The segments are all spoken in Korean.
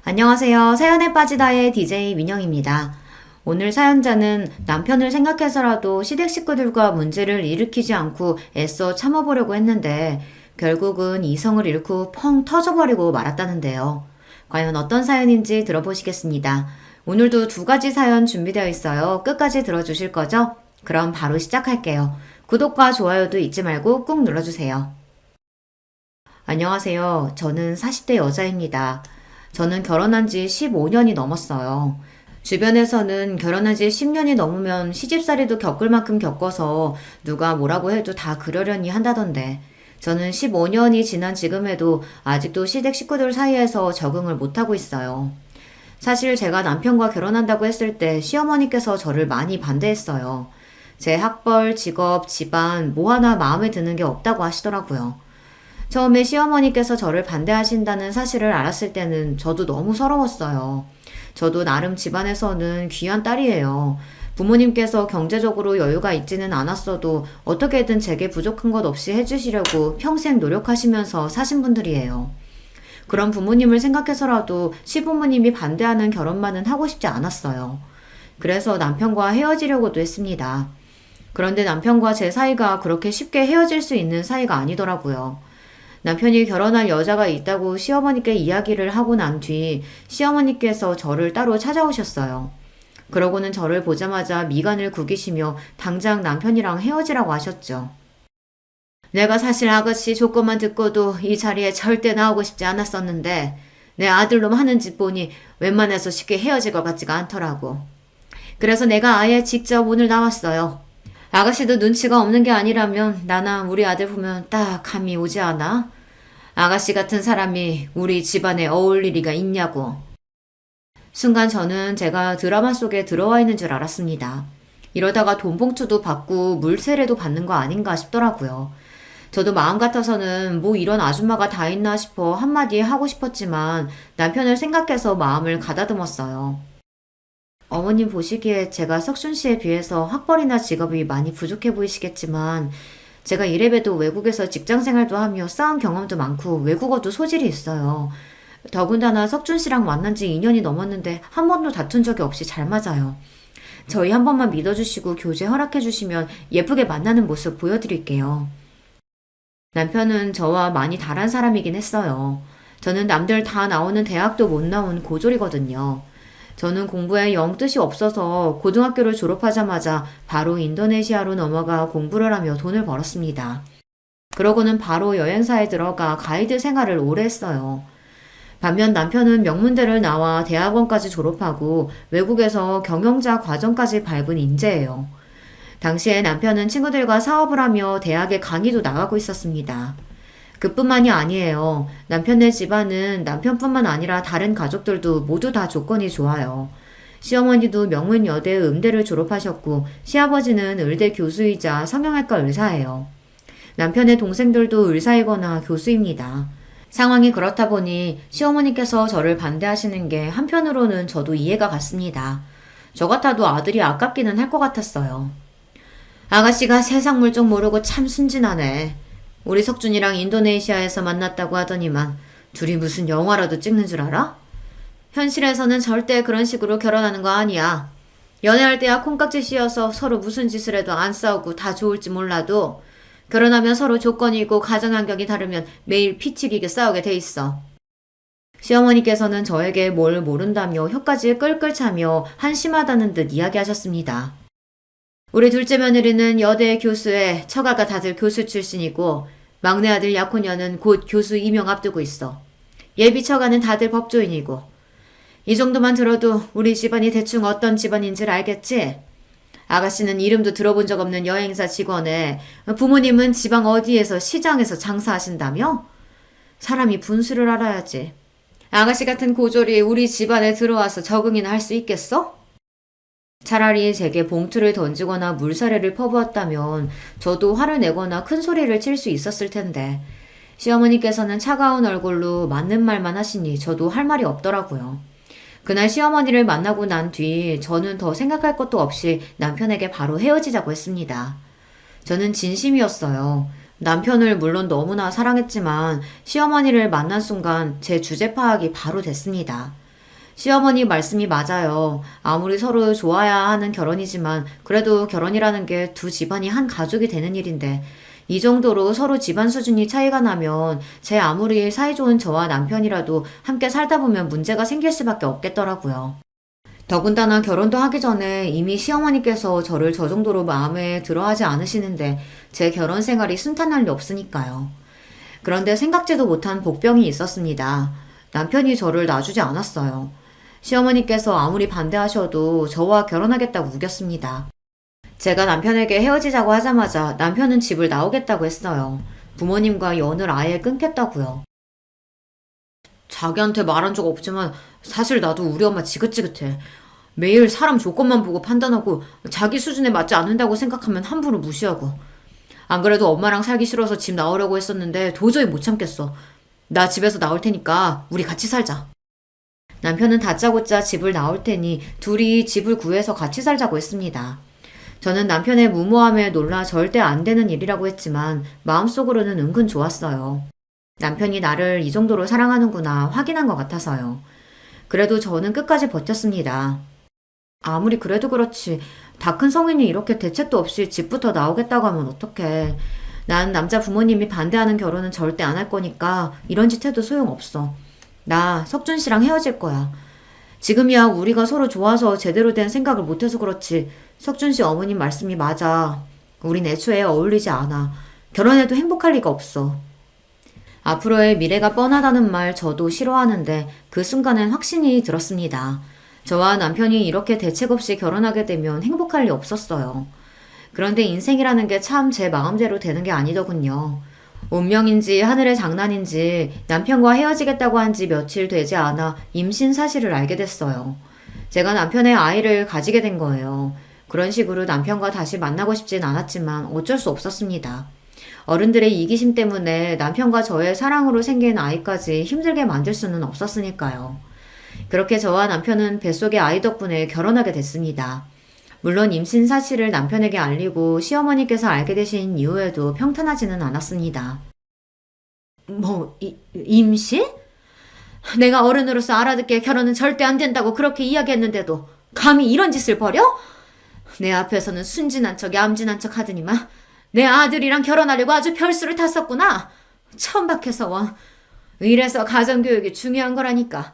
안녕하세요. 사연에 빠지다의 DJ 민영입니다. 오늘 사연자는 남편을 생각해서라도 시댁 식구들과 문제를 일으키지 않고 애써 참아보려고 했는데 결국은 이성을 잃고 펑 터져버리고 말았다는데요. 과연 어떤 사연인지 들어보시겠습니다. 오늘도 두 가지 사연 준비되어 있어요. 끝까지 들어주실 거죠? 그럼 바로 시작할게요. 구독과 좋아요도 잊지 말고 꾹 눌러주세요. 안녕하세요. 저는 40대 여자입니다. 저는 결혼한 지 15년이 넘었어요. 주변에서는 결혼한 지 10년이 넘으면 시집살이도 겪을 만큼 겪어서 누가 뭐라고 해도 다 그러려니 한다던데 저는 15년이 지난 지금에도 아직도 시댁 식구들 사이에서 적응을 못하고 있어요. 사실 제가 남편과 결혼한다고 했을 때 시어머니께서 저를 많이 반대했어요. 제 학벌, 직업, 집안 뭐 하나 마음에 드는 게 없다고 하시더라고요. 처음에 시어머니께서 저를 반대하신다는 사실을 알았을 때는 저도 너무 서러웠어요. 저도 나름 집안에서는 귀한 딸이에요. 부모님께서 경제적으로 여유가 있지는 않았어도 어떻게든 제게 부족한 것 없이 해주시려고 평생 노력하시면서 사신 분들이에요. 그런 부모님을 생각해서라도 시부모님이 반대하는 결혼만은 하고 싶지 않았어요. 그래서 남편과 헤어지려고도 했습니다. 그런데 남편과 제 사이가 그렇게 쉽게 헤어질 수 있는 사이가 아니더라고요. 남편이 결혼할 여자가 있다고 시어머니께 이야기를 하고 난 뒤 시어머니께서 저를 따로 찾아오셨어요. 그러고는 저를 보자마자 미간을 구기시며 당장 남편이랑 헤어지라고 하셨죠. 내가 사실 아가씨 조건만 듣고도 이 자리에 절대 나오고 싶지 않았었는데 내 아들놈 하는 짓 보니 웬만해서 쉽게 헤어질 것 같지가 않더라고. 그래서 내가 아예 직접 오늘 나왔어요. 아가씨도 눈치가 없는 게 아니라면 나나 우리 아들 보면 딱 감이 오지 않아? 아가씨 같은 사람이 우리 집안에 어울릴 리가 있냐고. 순간 저는 제가 드라마 속에 들어와 있는 줄 알았습니다. 이러다가 돈봉투도 받고 물세례도 받는 거 아닌가 싶더라고요. 저도 마음 같아서는 뭐 이런 아줌마가 다 있나 싶어 한마디 하고 싶었지만 남편을 생각해서 마음을 가다듬었어요. 어머님 보시기에 제가 석순 씨에 비해서 학벌이나 직업이 많이 부족해 보이시겠지만 제가 이래봬도 외국에서 직장 생활도 하며 쌓은 경험도 많고 외국어도 소질이 있어요. 더군다나 석준 씨랑 만난 지 2년이 넘었는데 한 번도 다툰 적이 없이 잘 맞아요. 저희 한 번만 믿어주시고 교제 허락해주시면 예쁘게 만나는 모습 보여드릴게요. 남편은 저와 많이 다른 사람이긴 했어요. 저는 남들 다 나오는 대학도 못 나온 고졸이거든요. 저는 공부에 영 뜻이 없어서 고등학교를 졸업하자마자 바로 인도네시아로 넘어가 공부를 하며 돈을 벌었습니다. 그러고는 바로 여행사에 들어가 가이드 생활을 오래 했어요. 반면 남편은 명문대를 나와 대학원까지 졸업하고 외국에서 경영자 과정까지 밟은 인재예요. 당시에 남편은 친구들과 사업을 하며 대학에 강의도 나가고 있었습니다. 그뿐만이 아니에요. 남편네 집안은 남편뿐만 아니라 다른 가족들도 모두 다 조건이 좋아요. 시어머니도 명문여대 음대를 졸업하셨고 시아버지는 의대 교수이자 성형외과 의사예요. 남편의 동생들도 의사이거나 교수입니다. 상황이 그렇다 보니 시어머니께서 저를 반대하시는 게 한편으로는 저도 이해가 갔습니다. 저 같아도 아들이 아깝기는 할 것 같았어요. 아가씨가 세상 물정 모르고 참 순진하네. 우리 석준이랑 인도네시아에서 만났다고 하더니만 둘이 무슨 영화라도 찍는 줄 알아? 현실에서는 절대 그런 식으로 결혼하는 거 아니야. 연애할 때야 콩깍지 씌어서 서로 무슨 짓을 해도 안 싸우고 다 좋을지 몰라도 결혼하면 서로 조건이 있고 가정 환경이 다르면 매일 피 튀기게 싸우게 돼 있어. 시어머니께서는 저에게 뭘 모른다며 혀까지 끌끌 차며 한심하다는 듯 이야기하셨습니다. 우리 둘째 며느리는 여대 교수에 처가가 다들 교수 출신이고 막내 아들 약혼녀는 곧 교수 임용 앞두고 있어. 예비 처가는 다들 법조인이고. 이 정도만 들어도 우리 집안이 대충 어떤 집안인지를 알겠지? 아가씨는 이름도 들어본 적 없는 여행사 직원에 부모님은 지방 어디에서 시장에서 장사하신다며? 사람이 분수를 알아야지. 아가씨 같은 고졸이 우리 집안에 들어와서 적응이나 할 수 있겠어? 차라리 제게 봉투를 던지거나 물사례를 퍼부었다면 저도 화를 내거나 큰 소리를 칠 수 있었을 텐데 시어머니께서는 차가운 얼굴로 맞는 말만 하시니 저도 할 말이 없더라고요. 그날 시어머니를 만나고 난 뒤 저는 더 생각할 것도 없이 남편에게 바로 헤어지자고 했습니다. 저는 진심이었어요. 남편을 물론 너무나 사랑했지만 시어머니를 만난 순간 제 주제 파악이 바로 됐습니다. 시어머니 말씀이 맞아요. 아무리 서로 좋아야 하는 결혼이지만 그래도 결혼이라는 게 두 집안이 한 가족이 되는 일인데 이 정도로 서로 집안 수준이 차이가 나면 제 아무리 사이좋은 저와 남편이라도 함께 살다 보면 문제가 생길 수밖에 없겠더라고요. 더군다나 결혼도 하기 전에 이미 시어머니께서 저를 저 정도로 마음에 들어 하지 않으시는데 제 결혼 생활이 순탄할 리 없으니까요. 그런데 생각지도 못한 복병이 있었습니다. 남편이 저를 놔주지 않았어요. 시어머니께서 아무리 반대하셔도 저와 결혼하겠다고 우겼습니다. 제가 남편에게 헤어지자고 하자마자 남편은 집을 나오겠다고 했어요. 부모님과 연을 아예 끊겠다고요. 자기한테 말한 적 없지만 사실 나도 우리 엄마 지긋지긋해. 매일 사람 조건만 보고 판단하고 자기 수준에 맞지 않는다고 생각하면 함부로 무시하고. 안 그래도 엄마랑 살기 싫어서 집 나오려고 했었는데 도저히 못 참겠어. 나 집에서 나올 테니까 우리 같이 살자. 남편은 다짜고짜 집을 나올 테니 둘이 집을 구해서 같이 살자고 했습니다. 저는 남편의 무모함에 놀라 절대 안 되는 일이라고 했지만 마음속으로는 은근 좋았어요. 남편이 나를 이 정도로 사랑하는구나 확인한 것 같아서요. 그래도 저는 끝까지 버텼습니다. 아무리 그래도 그렇지 다 큰 성인이 이렇게 대책도 없이 집부터 나오겠다고 하면 어떡해. 난 남자 부모님이 반대하는 결혼은 절대 안 할 거니까 이런 짓 해도 소용없어. 나 석준 씨랑 헤어질 거야. 지금이야 우리가 서로 좋아서 제대로 된 생각을 못해서 그렇지 석준 씨 어머님 말씀이 맞아. 우린 애초에 어울리지 않아. 결혼해도 행복할 리가 없어. 앞으로의 미래가 뻔하다는 말 저도 싫어하는데 그 순간엔 확신이 들었습니다. 저와 남편이 이렇게 대책 없이 결혼하게 되면 행복할 리 없었어요. 그런데 인생이라는 게 참 제 마음대로 되는 게 아니더군요. 운명인지 하늘의 장난인지 남편과 헤어지겠다고 한 지 며칠 되지 않아 임신 사실을 알게 됐어요. 제가 남편의 아이를 가지게 된 거예요. 그런 식으로 남편과 다시 만나고 싶진 않았지만 어쩔 수 없었습니다. 어른들의 이기심 때문에 남편과 저의 사랑으로 생긴 아이까지 힘들게 만들 수는 없었으니까요. 그렇게 저와 남편은 뱃속의 아이 덕분에 결혼하게 됐습니다. 물론 임신 사실을 남편에게 알리고 시어머니께서 알게 되신 이후에도 평탄하지는 않았습니다. 임신? 내가 어른으로서 알아듣게 결혼은 절대 안 된다고 그렇게 이야기했는데도 감히 이런 짓을 벌여? 내 앞에서는 순진한 척 얌전한 척 하더니만 내 아들이랑 결혼하려고 아주 별수를 탔었구나. 천박해서 원. 이래서 가정교육이 중요한 거라니까.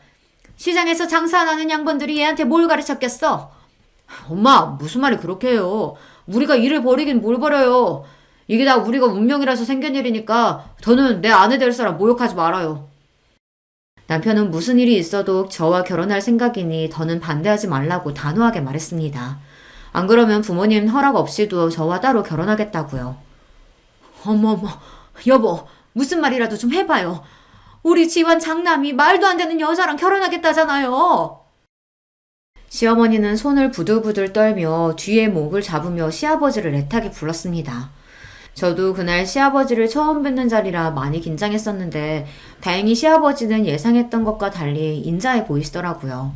시장에서 장사 안 하는 양반들이 얘한테 뭘 가르쳤겠어? 엄마, 무슨 말이 그렇게 해요. 우리가 일을 벌이긴 뭘 벌여요. 이게 다 우리가 운명이라서 생긴 일이니까 더는 내 아내 될 사람 모욕하지 말아요. 남편은 무슨 일이 있어도 저와 결혼할 생각이니 더는 반대하지 말라고 단호하게 말했습니다. 안 그러면 부모님 허락 없이도 저와 따로 결혼하겠다고요. 어머머, 여보, 무슨 말이라도 좀 해봐요. 우리 집안 장남이 말도 안 되는 여자랑 결혼하겠다잖아요. 시어머니는 손을 부들부들 떨며 뒤에 목을 잡으며 시아버지를 애타게 불렀습니다. 저도 그날 시아버지를 처음 뵙는 자리라 많이 긴장했었는데 다행히 시아버지는 예상했던 것과 달리 인자해 보이시더라고요.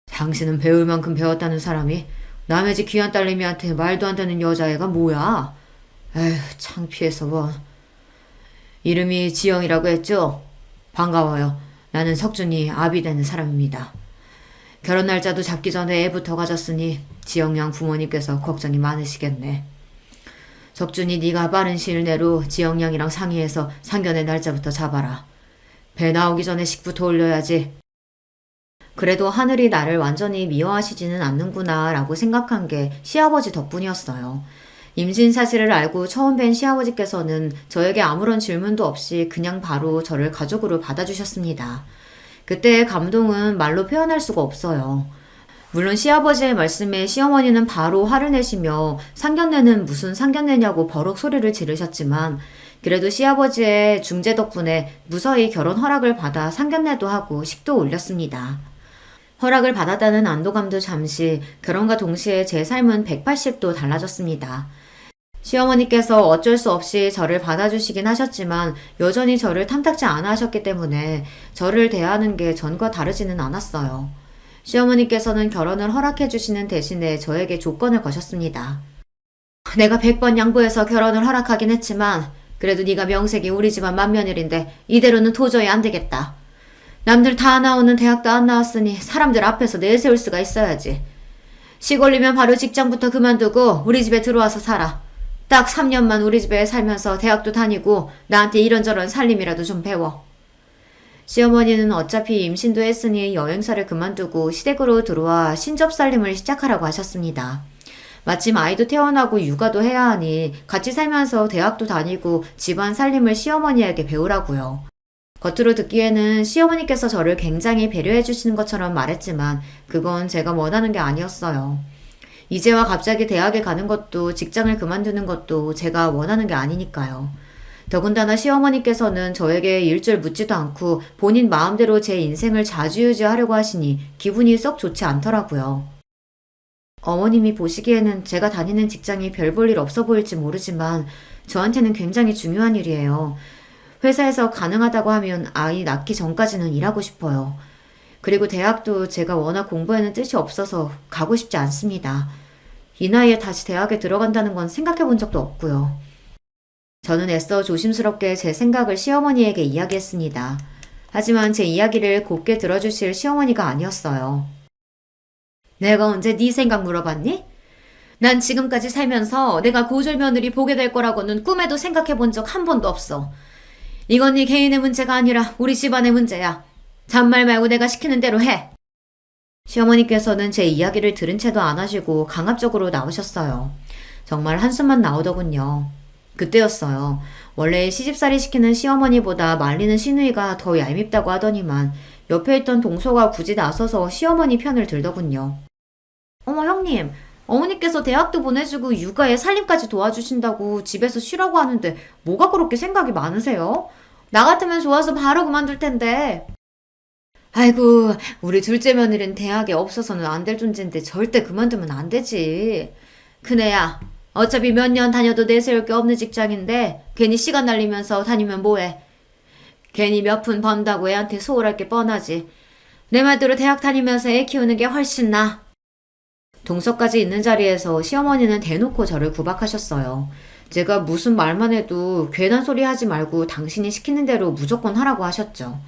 당신은 배울 만큼 배웠다는 사람이 남의 집 귀한 딸내미한테 말도 안 되는 여자애가 뭐야? 에휴, 창피해서 뭐. 이름이 지영이라고 했죠? 반가워요. 나는 석준이 아비 되는 사람입니다. 결혼 날짜도 잡기 전에 애부터 가졌으니 지영 양 부모님께서 걱정이 많으시겠네. 석준이 네가 빠른 시일 내로 지영 양이랑 상의해서 상견례 날짜부터 잡아라. 배 나오기 전에 식부터 올려야지. 그래도 하늘이 나를 완전히 미워하시지는 않는구나 라고 생각한 게 시아버지 덕분이었어요. 임신 사실을 알고 처음 뵌 시아버지께서는 저에게 아무런 질문도 없이 그냥 바로 저를 가족으로 받아주셨습니다. 그때의 감동은 말로 표현할 수가 없어요. 물론 시아버지의 말씀에 시어머니는 바로 화를 내시며 상견례는 무슨 상견례냐고 버럭 소리를 지르셨지만 그래도 시아버지의 중재 덕분에 무사히 결혼 허락을 받아 상견례도 하고 식도 올렸습니다. 허락을 받았다는 안도감도 잠시, 결혼과 동시에 제 삶은 180도 달라졌습니다. 시어머니께서 어쩔 수 없이 저를 받아주시긴 하셨지만 여전히 저를 탐탁지 않아 하셨기 때문에 저를 대하는 게 전과 다르지는 않았어요. 시어머니께서는 결혼을 허락해 주시는 대신에 저에게 조건을 거셨습니다. 내가 100번 양보해서 결혼을 허락하긴 했지만 그래도 네가 명색이 우리 집안 맏며느리인데 이대로는 도저히 안 되겠다. 남들 다 나오는 대학도 안 나왔으니 사람들 앞에서 내세울 수가 있어야지. 시골이면 바로 직장부터 그만두고 우리 집에 들어와서 살아. 딱 3년만 우리 집에 살면서 대학도 다니고 나한테 이런저런 살림이라도 좀 배워. 시어머니는 어차피 임신도 했으니 여행사를 그만두고 시댁으로 들어와 신접살림을 시작하라고 하셨습니다. 마침 아이도 태어나고 육아도 해야 하니 같이 살면서 대학도 다니고 집안 살림을 시어머니에게 배우라고요. 겉으로 듣기에는 시어머니께서 저를 굉장히 배려해 주시는 것처럼 말했지만 그건 제가 원하는 게 아니었어요. 이제와 갑자기 대학에 가는 것도 직장을 그만두는 것도 제가 원하는 게 아니니까요. 더군다나 시어머니께서는 저에게 일절 묻지도 않고 본인 마음대로 제 인생을 좌지우지하려고 하시니 기분이 썩 좋지 않더라고요. 어머님이 보시기에는 제가 다니는 직장이 별 볼 일 없어 보일지 모르지만 저한테는 굉장히 중요한 일이에요. 회사에서 가능하다고 하면 아이 낳기 전까지는 일하고 싶어요. 그리고 대학도 제가 워낙 공부에는 뜻이 없어서 가고 싶지 않습니다. 이 나이에 다시 대학에 들어간다는 건 생각해 본 적도 없고요. 저는 애써 조심스럽게 제 생각을 시어머니에게 이야기했습니다. 하지만 제 이야기를 곱게 들어주실 시어머니가 아니었어요. 내가 언제 네 생각 물어봤니? 난 지금까지 살면서 내가 고졸 며느리 보게 될 거라고는 꿈에도 생각해 본 적 한 번도 없어. 이건 네 개인의 문제가 아니라 우리 집안의 문제야. 잔말 말고 내가 시키는 대로 해. 시어머니께서는 제 이야기를 들은 채도 안 하시고 강압적으로 나오셨어요. 정말 한숨만 나오더군요. 그때였어요. 원래 시집살이 시키는 시어머니보다 말리는 시누이가 더 얄밉다고 하더니만 옆에 있던 동서가 굳이 나서서 시어머니 편을 들더군요. 어머 형님, 어머니께서 대학도 보내주고 육아에 살림까지 도와주신다고 집에서 쉬라고 하는데 뭐가 그렇게 생각이 많으세요? 나 같으면 좋아서 바로 그만둘 텐데. 아이고, 우리 둘째 며느리는 대학에 없어서는 안 될 존재인데 절대 그만두면 안 되지. 큰애야, 어차피 몇 년 다녀도 내세울 게 없는 직장인데 괜히 시간 날리면서 다니면 뭐해. 괜히 몇 푼 번다고 애한테 소홀할 게 뻔하지. 내 말대로 대학 다니면서 애 키우는 게 훨씬 나아. 동서까지 있는 자리에서 시어머니는 대놓고 저를 구박하셨어요. 제가 무슨 말만 해도 괜한 소리 하지 말고 당신이 시키는 대로 무조건 하라고 하셨죠.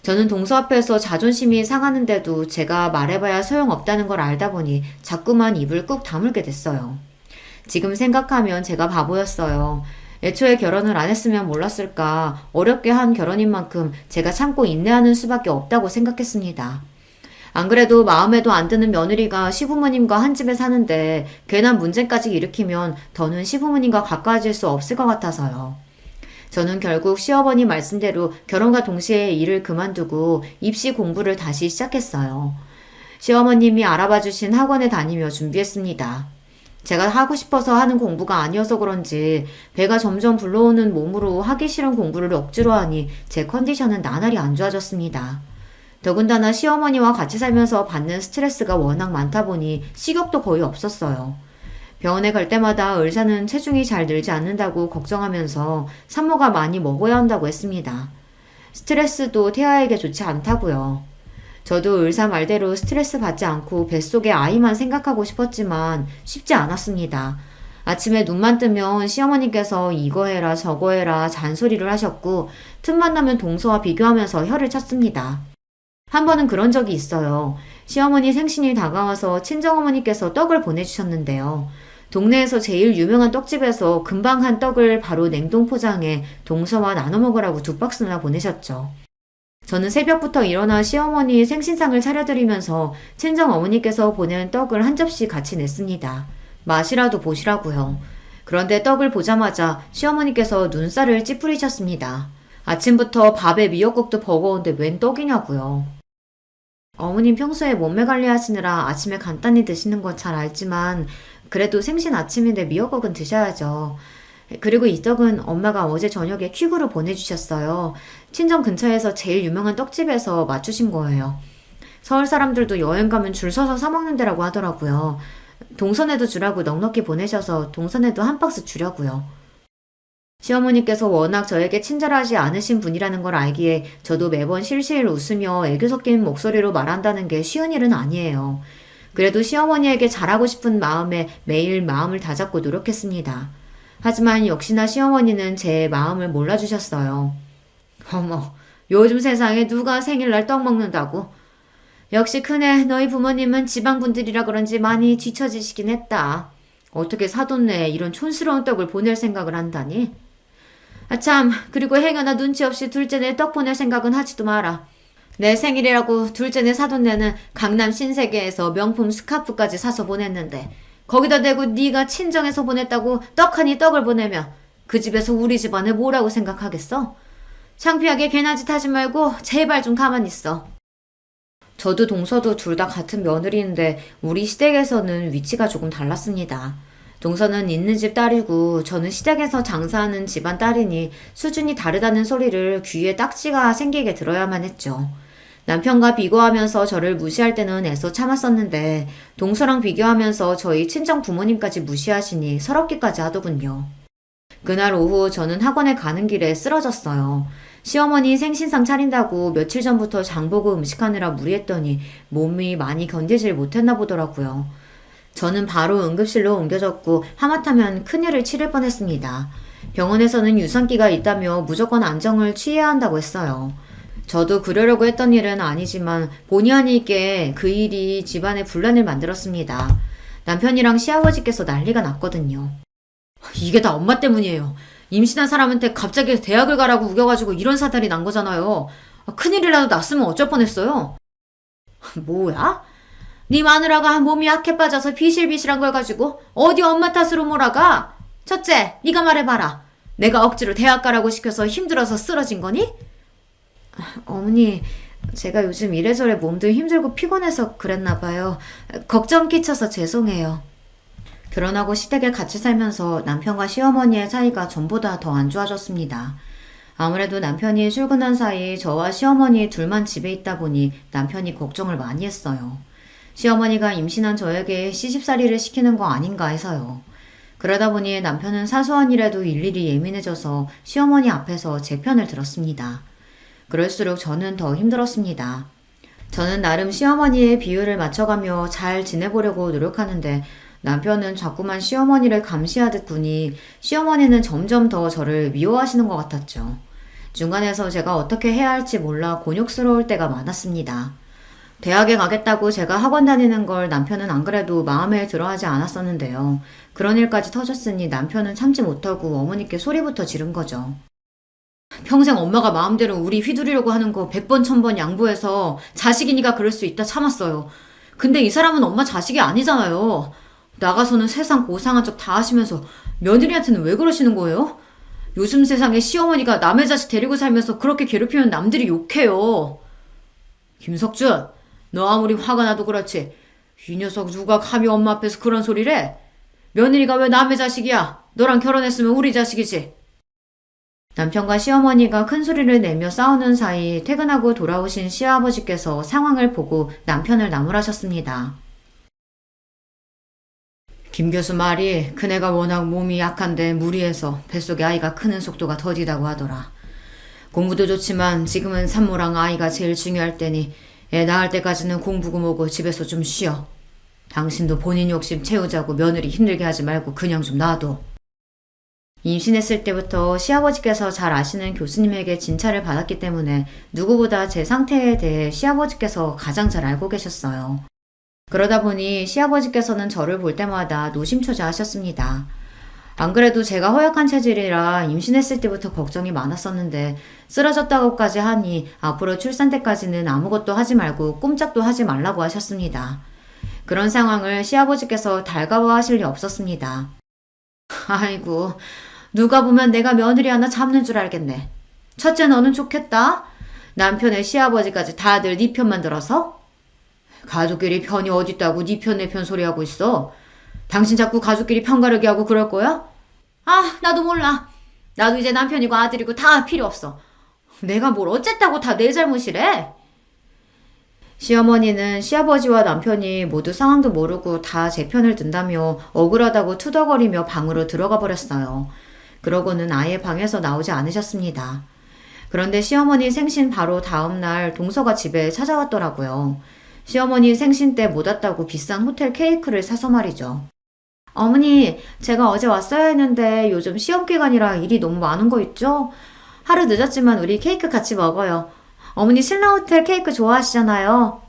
저는 동서 앞에서 자존심이 상하는데도 제가 말해봐야 소용없다는 걸 알다 보니 자꾸만 입을 꾹 다물게 됐어요. 지금 생각하면 제가 바보였어요. 애초에 결혼을 안 했으면 몰랐을까. 어렵게 한 결혼인 만큼 제가 참고 인내하는 수밖에 없다고 생각했습니다. 안 그래도 마음에도 안 드는 며느리가 시부모님과 한 집에 사는데 괜한 문제까지 일으키면 더는 시부모님과 가까워질 수 없을 것 같아서요. 저는 결국 시어머니 말씀대로 결혼과 동시에 일을 그만두고 입시 공부를 다시 시작했어요. 시어머님이 알아봐 주신 학원에 다니며 준비했습니다. 제가 하고 싶어서 하는 공부가 아니어서 그런지 배가 점점 불러오는 몸으로 하기 싫은 공부를 억지로 하니 제 컨디션은 나날이 안 좋아졌습니다. 더군다나 시어머니와 같이 살면서 받는 스트레스가 워낙 많다 보니 식욕도 거의 없었어요. 병원에 갈 때마다 의사는 체중이 잘 늘지 않는다고 걱정하면서 산모가 많이 먹어야 한다고 했습니다. 스트레스도 태아에게 좋지 않다고요. 저도 의사 말대로 스트레스 받지 않고 뱃속에 아이만 생각하고 싶었지만 쉽지 않았습니다. 아침에 눈만 뜨면 시어머니께서 이거 해라 저거 해라 잔소리를 하셨고 틈만 나면 동서와 비교하면서 혀를 쳤습니다. 한 번은 그런 적이 있어요. 시어머니 생신이 다가와서 친정어머니께서 떡을 보내주셨는데요. 동네에서 제일 유명한 떡집에서 금방 한 떡을 바로 냉동 포장해 동서와 나눠 먹으라고 2박스나 보내셨죠. 저는 새벽부터 일어나 시어머니 생신상을 차려드리면서 친정어머니께서 보낸 떡을 한 접시 같이 냈습니다. 맛이라도 보시라고요. 그런데 떡을 보자마자 시어머니께서 눈살을 찌푸리셨습니다. 아침부터 밥에 미역국도 버거운데 웬 떡이냐고요. 어머님 평소에 몸매 관리하시느라 아침에 간단히 드시는 건 잘 알지만 그래도 생신 아침인데 미역국은 드셔야죠. 그리고 이 떡은 엄마가 어제 저녁에 퀵으로 보내주셨어요. 친정 근처에서 제일 유명한 떡집에서 맞추신 거예요. 서울 사람들도 여행 가면 줄 서서 사 먹는 데라고 하더라고요. 동선에도 주라고 넉넉히 보내셔서 동선에도 한 박스 주려고요. 시어머니께서 워낙 저에게 친절하지 않으신 분이라는 걸 알기에 저도 매번 실실 웃으며 애교 섞인 목소리로 말한다는 게 쉬운 일은 아니에요. 그래도 시어머니에게 잘하고 싶은 마음에 매일 마음을 다잡고 노력했습니다. 하지만 역시나 시어머니는 제 마음을 몰라주셨어요. 어머, 요즘 세상에 누가 생일날 떡 먹는다고. 역시 크네. 너희 부모님은 지방분들이라 그런지 많이 뒤처지시긴 했다. 어떻게 사돈네에 이런 촌스러운 떡을 보낼 생각을 한다니? 아 참, 그리고 행여나 눈치 없이 둘째네 떡 보낼 생각은 하지도 마라. 내 생일이라고 둘째네 사돈네는 강남 신세계에서 명품 스카프까지 사서 보냈는데 거기다 대고 네가 친정에서 보냈다고 떡하니 떡을 보내면 그 집에서 우리 집안에 뭐라고 생각하겠어? 창피하게 괜한 짓 하지 말고 제발 좀 가만히 있어. 저도 동서도 둘 다 같은 며느리인데 우리 시댁에서는 위치가 조금 달랐습니다. 동서는 있는 집 딸이고 저는 시댁에서 장사하는 집안 딸이니 수준이 다르다는 소리를 귀에 딱지가 생기게 들어야만 했죠. 남편과 비교하면서 저를 무시할 때는 애써 참았었는데 동서랑 비교하면서 저희 친정 부모님까지 무시하시니 서럽기까지 하더군요. 그날 오후 저는 학원에 가는 길에 쓰러졌어요. 시어머니 생신상 차린다고 며칠 전부터 장보고 음식하느라 무리했더니 몸이 많이 견디질 못했나 보더라고요. 저는 바로 응급실로 옮겨졌고 하마터면 큰일을 치를 뻔했습니다. 병원에서는 유산기가 있다며 무조건 안정을 취해야 한다고 했어요. 저도 그러려고 했던 일은 아니지만 본의 아니게 그 일이 집안에 분란을 만들었습니다. 남편이랑 시아버지께서 난리가 났거든요. 이게 다 엄마 때문이에요. 임신한 사람한테 갑자기 대학을 가라고 우겨가지고 이런 사달이 난 거잖아요. 큰일이라도 났으면 어쩔 뻔했어요. 뭐야? 네 마누라가 몸이 약해 빠져서 비실비실한 걸 가지고 어디 엄마 탓으로 몰아가? 첫째, 네가 말해봐라. 내가 억지로 대학 가라고 시켜서 힘들어서 쓰러진 거니? 어머니, 제가 요즘 이래저래 몸도 힘들고 피곤해서 그랬나 봐요. 걱정 끼쳐서 죄송해요. 결혼하고 시댁에 같이 살면서 남편과 시어머니의 사이가 전보다 더 안 좋아졌습니다. 아무래도 남편이 출근한 사이 저와 시어머니 둘만 집에 있다 보니 남편이 걱정을 많이 했어요. 시어머니가 임신한 저에게 시집살이를 시키는 거 아닌가 해서요. 그러다 보니 남편은 사소한 일에도 일일이 예민해져서 시어머니 앞에서 제 편을 들었습니다. 그럴수록 저는 더 힘들었습니다. 저는 나름 시어머니의 비율을 맞춰가며 잘 지내보려고 노력하는데 남편은 자꾸만 시어머니를 감시하듯 보니 시어머니는 점점 더 저를 미워하시는 것 같았죠. 중간에서 제가 어떻게 해야 할지 몰라 곤욕스러울 때가 많았습니다. 대학에 가겠다고 제가 학원 다니는 걸 남편은 안 그래도 마음에 들어하지 않았었는데요. 그런 일까지 터졌으니 남편은 참지 못하고 어머니께 소리부터 지른 거죠. 평생 엄마가 마음대로 우리 휘두르려고 하는 거 100번 1000번 양보해서 자식이니까 그럴 수 있다 참았어요. 근데 이 사람은 엄마 자식이 아니잖아요. 나가서는 세상 고상한 척 다 하시면서 며느리한테는 왜 그러시는 거예요? 요즘 세상에 시어머니가 남의 자식 데리고 살면서 그렇게 괴롭히면 남들이 욕해요. 김석준, 너 아무리 화가 나도 그렇지. 이 녀석 누가 감히 엄마 앞에서 그런 소리를 해? 며느리가 왜 남의 자식이야? 너랑 결혼했으면 우리 자식이지. 남편과 시어머니가 큰 소리를 내며 싸우는 사이 퇴근하고 돌아오신 시아버지께서 상황을 보고 남편을 나무라셨습니다. 김 교수 말이 그네가 워낙 몸이 약한데 무리해서 뱃속에 아이가 크는 속도가 더디다고 하더라. 공부도 좋지만 지금은 산모랑 아이가 제일 중요할 때니 애 낳을 때까지는 공부고 뭐고 집에서 좀 쉬어. 당신도 본인 욕심 채우자고 며느리 힘들게 하지 말고 그냥 좀 놔둬. 임신했을 때부터 시아버지께서 잘 아시는 교수님에게 진찰을 받았기 때문에 누구보다 제 상태에 대해 시아버지께서 가장 잘 알고 계셨어요. 그러다 보니 시아버지께서는 저를 볼 때마다 노심초사하셨습니다. 안 그래도 제가 허약한 체질이라 임신했을 때부터 걱정이 많았었는데 쓰러졌다고까지 하니 앞으로 출산 때까지는 아무것도 하지 말고 꼼짝도 하지 말라고 하셨습니다. 그런 상황을 시아버지께서 달가워하실 리 없었습니다. 아이고, 누가 보면 내가 며느리 하나 잡는 줄 알겠네. 첫째 너는 좋겠다. 남편의 시아버지까지 다들 네 편만 들어서? 가족끼리 편이 어딨다고 네 편 내 편 소리하고 있어. 당신 자꾸 가족끼리 편가르기 하고 그럴 거야? 아, 나도 몰라. 나도 이제 남편이고 아들이고 다 필요 없어. 내가 뭘 어쨌다고 다 내 잘못이래? 시어머니는 시아버지와 남편이 모두 상황도 모르고 다 제 편을 든다며 억울하다고 투덜거리며 방으로 들어가 버렸어요. 그러고는 아예 방에서 나오지 않으셨습니다. 그런데 시어머니 생신 바로 다음날 동서가 집에 찾아왔더라고요. 시어머니 생신 때 못 왔다고 비싼 호텔 케이크를 사서 말이죠. 어머니, 제가 어제 왔어야 했는데 요즘 시험 기간이라 일이 너무 많은 거 있죠? 하루 늦었지만 우리 케이크 같이 먹어요. 어머니 신라 호텔 케이크 좋아하시잖아요.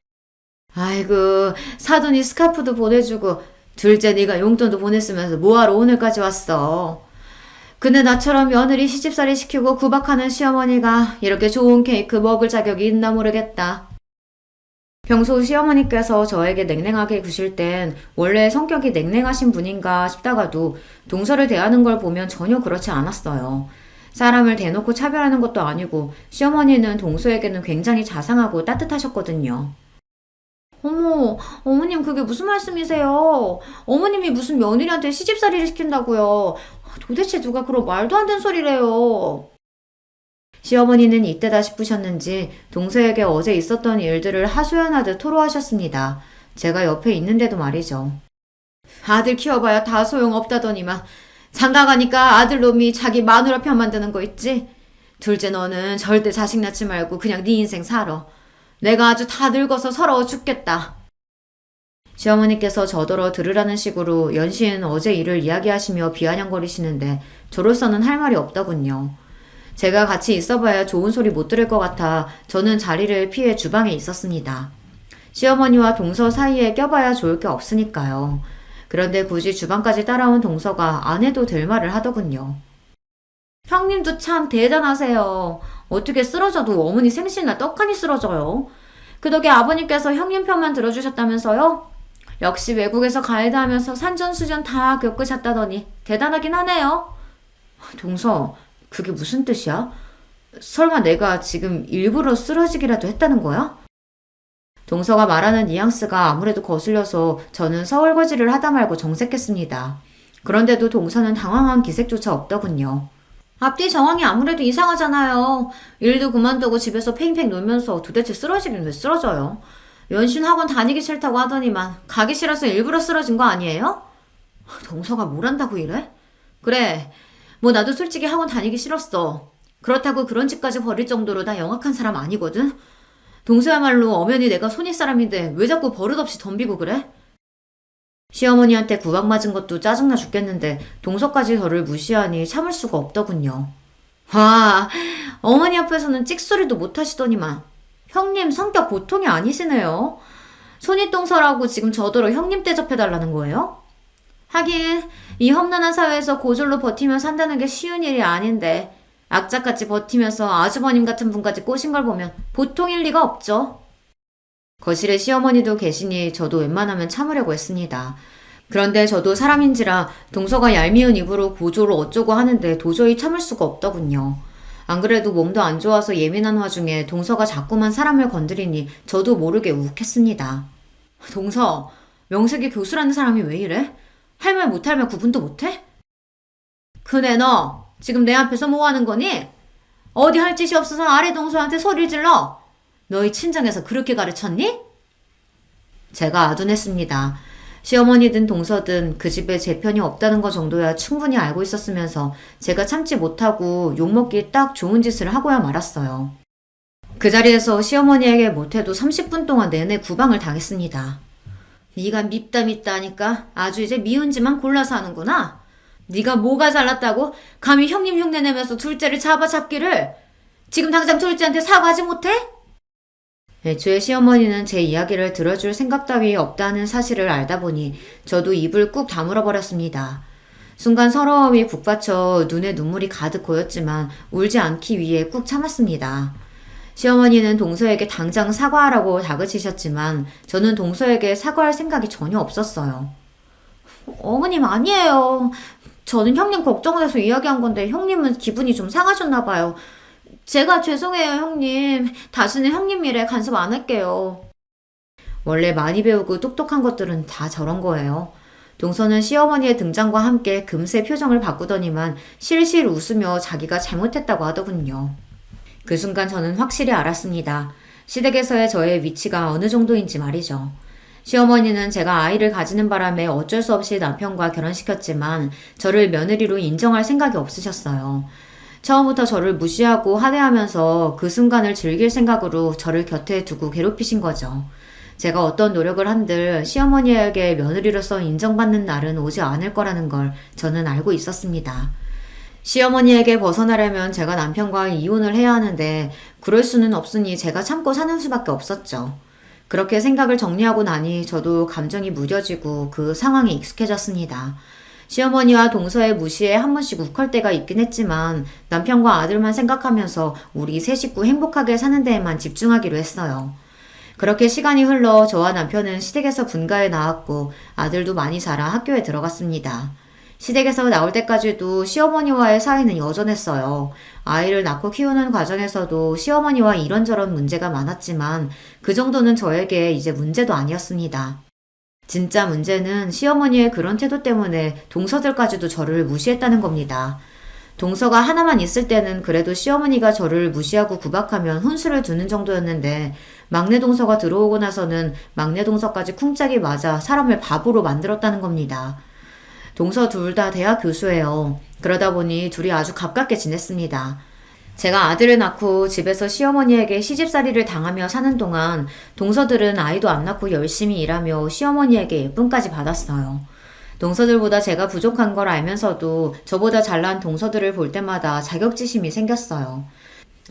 아이고, 사돈이 스카프도 보내주고 둘째 네가 용돈도 보냈으면서 뭐하러 오늘까지 왔어. 근데 나처럼 며느리 시집살이 시키고 구박하는 시어머니가 이렇게 좋은 케이크 먹을 자격이 있나 모르겠다. 평소 시어머니께서 저에게 냉랭하게 구실 땐 원래 성격이 냉랭하신 분인가 싶다가도 동서를 대하는 걸 보면 전혀 그렇지 않았어요. 사람을 대놓고 차별하는 것도 아니고 시어머니는 동서에게는 굉장히 자상하고 따뜻하셨거든요. 어머, 어머님 그게 무슨 말씀이세요? 어머님이 무슨 며느리한테 시집살이를 시킨다고요? 도대체 누가 그런 말도 안 되는 소리래요? 시어머니는 이때다 싶으셨는지 동서에게 어제 있었던 일들을 하소연하듯 토로하셨습니다. 제가 옆에 있는데도 말이죠. 아들 키워봐야 다 소용없다더니만 장가 가니까 아들놈이 자기 마누라 편 만드는 거 있지? 둘째 너는 절대 자식 낳지 말고 그냥 네 인생 살아. 내가 아주 다 늙어서 서러워 죽겠다. 시어머니께서 저더러 들으라는 식으로 연신 어제 일을 이야기하시며 비아냥거리시는데 저로서는 할 말이 없더군요. 제가 같이 있어봐야 좋은 소리 못 들을 것 같아 저는 자리를 피해 주방에 있었습니다. 시어머니와 동서 사이에 껴봐야 좋을 게 없으니까요. 그런데 굳이 주방까지 따라온 동서가 안 해도 될 말을 하더군요. 형님도 참 대단하세요. 어떻게 쓰러져도 어머니 생신날 떡하니 쓰러져요. 그 덕에 아버님께서 형님 편만 들어주셨다면서요? 역시 외국에서 가이드 하면서 산전수전 다 겪으셨다더니 대단하긴 하네요. 동서, 그게 무슨 뜻이야? 설마 내가 지금 일부러 쓰러지기라도 했다는 거야? 동서가 말하는 뉘앙스가 아무래도 거슬려서 저는 서울거지를 하다 말고 정색했습니다. 그런데도 동서는 당황한 기색조차 없더군요. 앞뒤 정황이 아무래도 이상하잖아요. 일도 그만두고 집에서 팽팽 놀면서 도대체 쓰러지긴 왜 쓰러져요? 연신 학원 다니기 싫다고 하더니만 가기 싫어서 일부러 쓰러진 거 아니에요? 동서가 뭘 한다고 이래? 그래, 뭐 나도 솔직히 학원 다니기 싫었어. 그렇다고 그런 집까지 버릴 정도로 나 영악한 사람 아니거든? 동서야말로 엄연히 내가 손윗 사람인데 왜 자꾸 버릇없이 덤비고 그래? 시어머니한테 구박 맞은 것도 짜증나 죽겠는데 동서까지 저를 무시하니 참을 수가 없더군요. 와, 어머니 앞에서는 찍소리도 못하시더니만 형님 성격 보통이 아니시네요. 손윗동서라고 지금 저더러 형님 대접해달라는 거예요? 하긴 이 험난한 사회에서 고졸로 버티며 산다는 게 쉬운 일이 아닌데 악착같이 버티면서 아주버님 같은 분까지 꼬신 걸 보면 보통일 리가 없죠. 거실에 시어머니도 계시니 저도 웬만하면 참으려고 했습니다. 그런데 저도 사람인지라 동서가 얄미운 입으로 고조를 어쩌고 하는데 도저히 참을 수가 없더군요. 안 그래도 몸도 안 좋아서 예민한 와중에 동서가 자꾸만 사람을 건드리니 저도 모르게 욱했습니다. 동서, 명색이 교수라는 사람이 왜 이래? 할 말 못할 말 구분도 못해? 그네 너 지금 내 앞에서 뭐 하는 거니? 어디 할 짓이 없어서 아래 동서한테 소리를 질러? 너희 친정에서 그렇게 가르쳤니? 제가 아둔했습니다. 시어머니든 동서든 그 집에 제 편이 없다는 것 정도야 충분히 알고 있었으면서 제가 참지 못하고 욕먹기 딱 좋은 짓을 하고야 말았어요. 그 자리에서 시어머니에게 못해도 30분 동안 내내 구방을 당했습니다. 네가 밉다 하니까 아주 이제 미운지만 골라서 하는구나. 네가 뭐가 잘났다고 감히 형님 흉내내면서 둘째를 잡아잡기를. 지금 당장 둘째한테 사과하지 못해? 애초에 시어머니는 제 이야기를 들어줄 생각 따위 없다는 사실을 알다 보니 저도 입을 꾹 다물어 버렸습니다. 순간 서러움이 북받쳐 눈에 눈물이 가득 고였지만 울지 않기 위해 꾹 참았습니다. 시어머니는 동서에게 당장 사과하라고 다그치셨지만 저는 동서에게 사과할 생각이 전혀 없었어요. 어머님 아니에요. 저는 형님 걱정돼서 이야기한 건데 형님은 기분이 좀 상하셨나 봐요. 제가 죄송해요, 형님. 다시는 형님 일에 간섭 안 할게요. 원래 많이 배우고 똑똑한 것들은 다 저런 거예요. 동서는 시어머니의 등장과 함께 금세 표정을 바꾸더니만 실실 웃으며 자기가 잘못했다고 하더군요. 그 순간 저는 확실히 알았습니다. 시댁에서의 저의 위치가 어느 정도인지 말이죠. 시어머니는 제가 아이를 가지는 바람에 어쩔 수 없이 남편과 결혼시켰지만 저를 며느리로 인정할 생각이 없으셨어요. 처음부터 저를 무시하고 하대하면서 그 순간을 즐길 생각으로 저를 곁에 두고 괴롭히신 거죠. 제가 어떤 노력을 한들 시어머니에게 며느리로서 인정받는 날은 오지 않을 거라는 걸 저는 알고 있었습니다. 시어머니에게 벗어나려면 제가 남편과 이혼을 해야 하는데 그럴 수는 없으니 제가 참고 사는 수밖에 없었죠. 그렇게 생각을 정리하고 나니 저도 감정이 무뎌지고 그 상황에 익숙해졌습니다. 시어머니와 동서의 무시에 한 번씩 욱할 때가 있긴 했지만 남편과 아들만 생각하면서 우리 세 식구 행복하게 사는 데에만 집중하기로 했어요. 그렇게 시간이 흘러 저와 남편은 시댁에서 분가해 나왔고 아들도 많이 자라 학교에 들어갔습니다. 시댁에서 나올 때까지도 시어머니와의 사이는 여전했어요. 아이를 낳고 키우는 과정에서도 시어머니와 이런저런 문제가 많았지만 그 정도는 저에게 이제 문제도 아니었습니다. 진짜 문제는 시어머니의 그런 태도 때문에 동서들까지도 저를 무시했다는 겁니다. 동서가 하나만 있을 때는 그래도 시어머니가 저를 무시하고 구박하면 훈수를 두는 정도였는데 막내 동서가 들어오고 나서는 막내 동서까지 쿵짝이 맞아 사람을 바보로 만들었다는 겁니다. 동서 둘 다 대학 교수예요. 그러다 보니 둘이 아주 가깝게 지냈습니다. 제가 아들을 낳고 집에서 시어머니에게 시집살이를 당하며 사는 동안 동서들은 아이도 안 낳고 열심히 일하며 시어머니에게 예쁨까지 받았어요. 동서들보다 제가 부족한 걸 알면서도 저보다 잘난 동서들을 볼 때마다 자격지심이 생겼어요.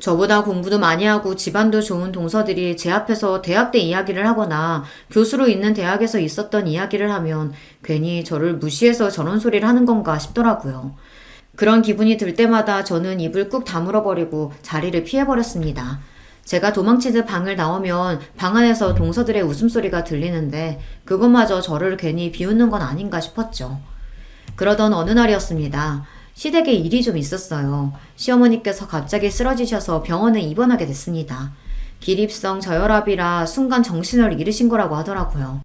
저보다 공부도 많이 하고 집안도 좋은 동서들이 제 앞에서 대학 때 이야기를 하거나 교수로 있는 대학에서 있었던 이야기를 하면 괜히 저를 무시해서 저런 소리를 하는 건가 싶더라고요. 그런 기분이 들 때마다 저는 입을 꾹 다물어버리고 자리를 피해버렸습니다. 제가 도망치듯 방을 나오면 방 안에서 동서들의 웃음소리가 들리는데 그것마저 저를 괜히 비웃는 건 아닌가 싶었죠. 그러던 어느 날이었습니다. 시댁에 일이 좀 있었어요. 시어머니께서 갑자기 쓰러지셔서 병원에 입원하게 됐습니다. 기립성 저혈압이라 순간 정신을 잃으신 거라고 하더라고요.